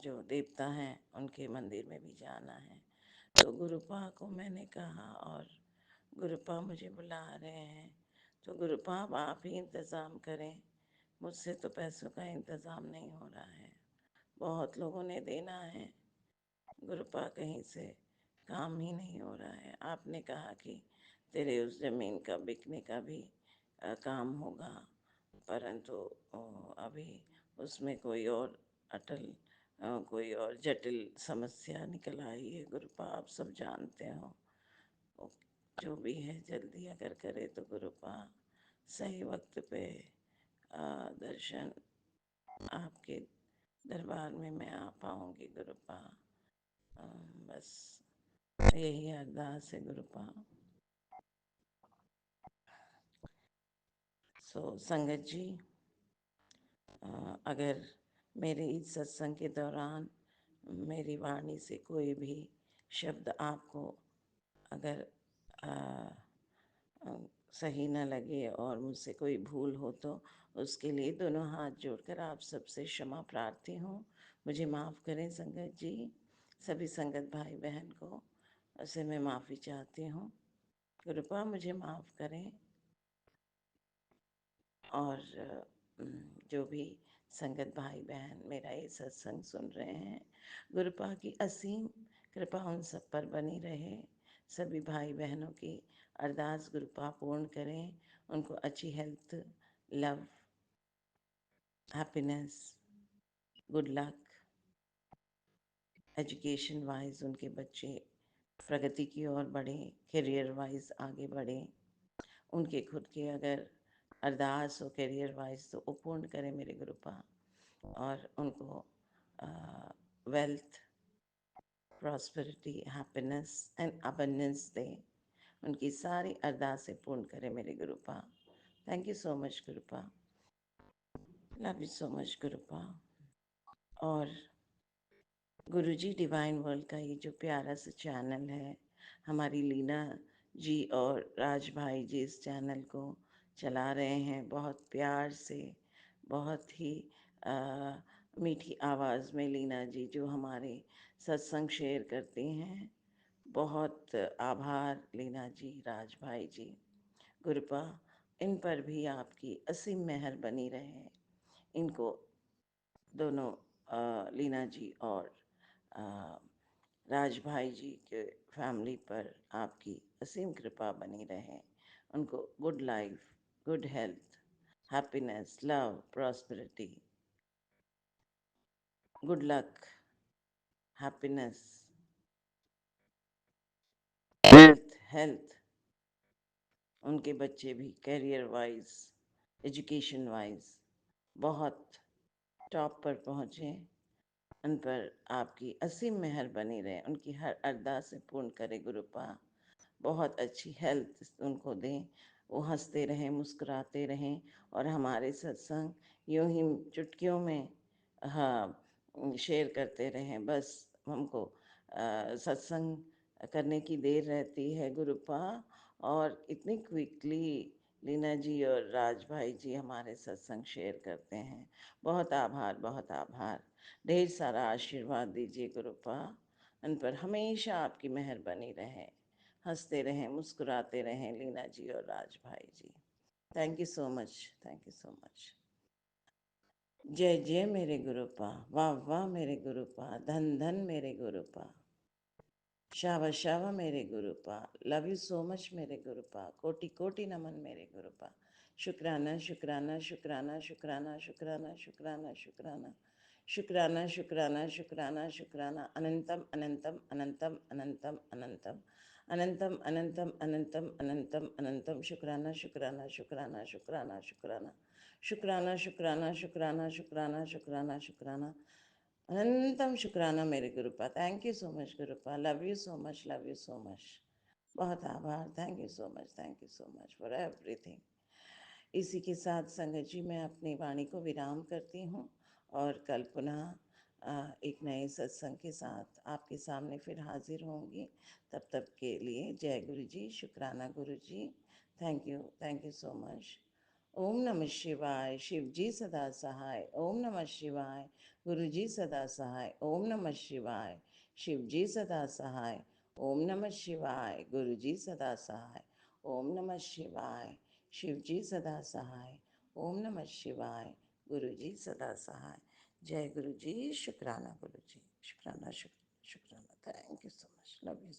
जो देवता हैं उनके मंदिर में भी जाना है। तो गुरुपा को मैंने कहा और गुरुपा मुझे बुला रहे हैं, तो गुरुपा आप ही इंतज़ाम करें, मुझसे तो पैसों का इंतज़ाम नहीं हो रहा है, बहुत लोगों ने देना है, गुरुपा कहीं से काम ही नहीं हो रहा है। आपने कहा कि तेरे उस ज़मीन का बिकने का भी काम होगा, परंतु अभी उसमें कोई और अटल कोई और जटिल समस्या निकल आई है गुरुपा, आप सब जानते हो। जो भी है जल्दी अगर करे तो गुरुपा सही वक्त पे दर्शन आपके दरबार में मैं आ पाऊंगी गुरुपा। बस यही अरदास है गुरुपा। संगत जी, अगर मेरे इस सत्संग के दौरान मेरी वाणी से कोई भी शब्द आपको अगर आ, आ, सही न लगे और मुझसे कोई भूल हो तो उसके लिए दोनों हाथ जोड़कर आप सबसे क्षमा प्रार्थी हूँ। मुझे माफ़ करें संगत जी। सभी संगत भाई बहन को उससे मैं माफ़ी चाहती हूँ। कृपा मुझे माफ़ करें। और जो भी संगत भाई बहन मेरा ये सत्संग सुन रहे हैं, गुरुपा की असीम कृपा उन सब पर बनी रहे। सभी भाई बहनों की अरदास गुरुपा पूर्ण करें। उनको अच्छी health, love, happiness, good luck, education wise उनके बच्चे प्रगति की ओर बढ़ें, करियर वाइज आगे बढ़ें। उनके खुद के अगर अरदास हो करियर वाइज तो वो पूर्ण करें मेरे गुरुपा। और उनको wealth, prosperity, happiness and abundance दें। उनकी सारी अरदासें पूर्ण करें मेरे Gurupa. Thank you so much Gurupa. Love you so much Gurupa. और गुरुजी डिवाइन वर्ल्ड का ये जो प्यारा सा चैनल है, हमारी लीना जी और राज भाई जी इस चैनल को चला रहे हैं बहुत प्यार से, बहुत ही मीठी आवाज़ में। लीना जी जो हमारे सत्संग शेयर करती हैं, बहुत आभार लीना जी, राज भाई जी। गुरुपा इन पर भी आपकी असीम मेहर बनी रहे। इनको दोनों लीना जी और राज भाई जी के फैमिली पर आपकी असीम कृपा बनी रहे। उनको good life, good health, happiness, love, prosperity, good luck, happiness, health, उनके बच्चे भी करियर वाइज, एजुकेशन वाइज बहुत टॉप पर पहुँचे। उन पर आपकी असीम मेहर बनी रहे। उनकी हर अरदास पूर्ण करे गुरुपा। बहुत अच्छी हेल्थ उनको दें, वो हंसते रहें, मुस्कुराते रहें और हमारे सत्संग यूं ही चुटकियों में शेयर करते रहें। बस हमको सत्संग करने की देर रहती है गुरुपा, और इतनी क्विकली लीना जी और राज भाई जी हमारे सत्संग शेयर करते हैं। बहुत आभार, बहुत आभार। ढेर सारा आशीर्वाद दीजिए गुरुपा। उन पर हमेशा आपकी मेहर बनी रहे। हंसते रहें, मुस्कुराते रहें लीना जी और राज भाई ji. Thank you so much, thank you so much. जय जय मेरे गुरुपा, वाह वाह मेरे गुरुपा, धन धन मेरे गुरुपा, शावा शावा मेरे गुरुपा। लव यू सो मच मेरे गुरुपा। कोटि कोटि नमन मेरे गुरुपा। शुक्राना शुक्राना शुक्राना शुक्राना शुक्राना शुक्राना शुक्राना शुक्राना शुक्राना शुक्राना शुक्राना। अनंतम अनंतम अनंतम अनंतम अनंतम अनंतम अनंतम अनंतम अनंतम अनंतम। शुक्राना शुक्राना शुक्राना शुक्राना शुक्राना शुक्राना शुक्राना शुक्राना शुक्राना शुक्राना शुक्राना अनंतम शुक्राना मेरे Gurupa. Thank you so much Gurupa. Love you so much, love you so much. बहुत आभार। Thank you so much, thank you so much for everything. इसी के साथ संगत जी मैं अपनी वाणी को विराम करती हूँ और कल पुनः एक नए सत्संग के साथ आपके सामने फिर हाजिर होंगी। तब तक के लिए जय गुरु जी, शुक्राना Guru ji. Thank you so much. ओम नमः शिवाय, शिव जी सदा सहाय। ओम नमः शिवाय, गुरु जी सदा सहाय। ओम नमः शिवाय, शिव जी सदा सहाय। ओम नमः शिवाय, गुरु जी सदा सहाय। ओम नमः शिवाय, शिव जी सदा सहाय। ओम नमः शिवाय, गुरु जी सदा सहाय। जय गुरु जी, शुक्राना गुरु जी, शुक्राना शुक्राना। Thank you so much, love you.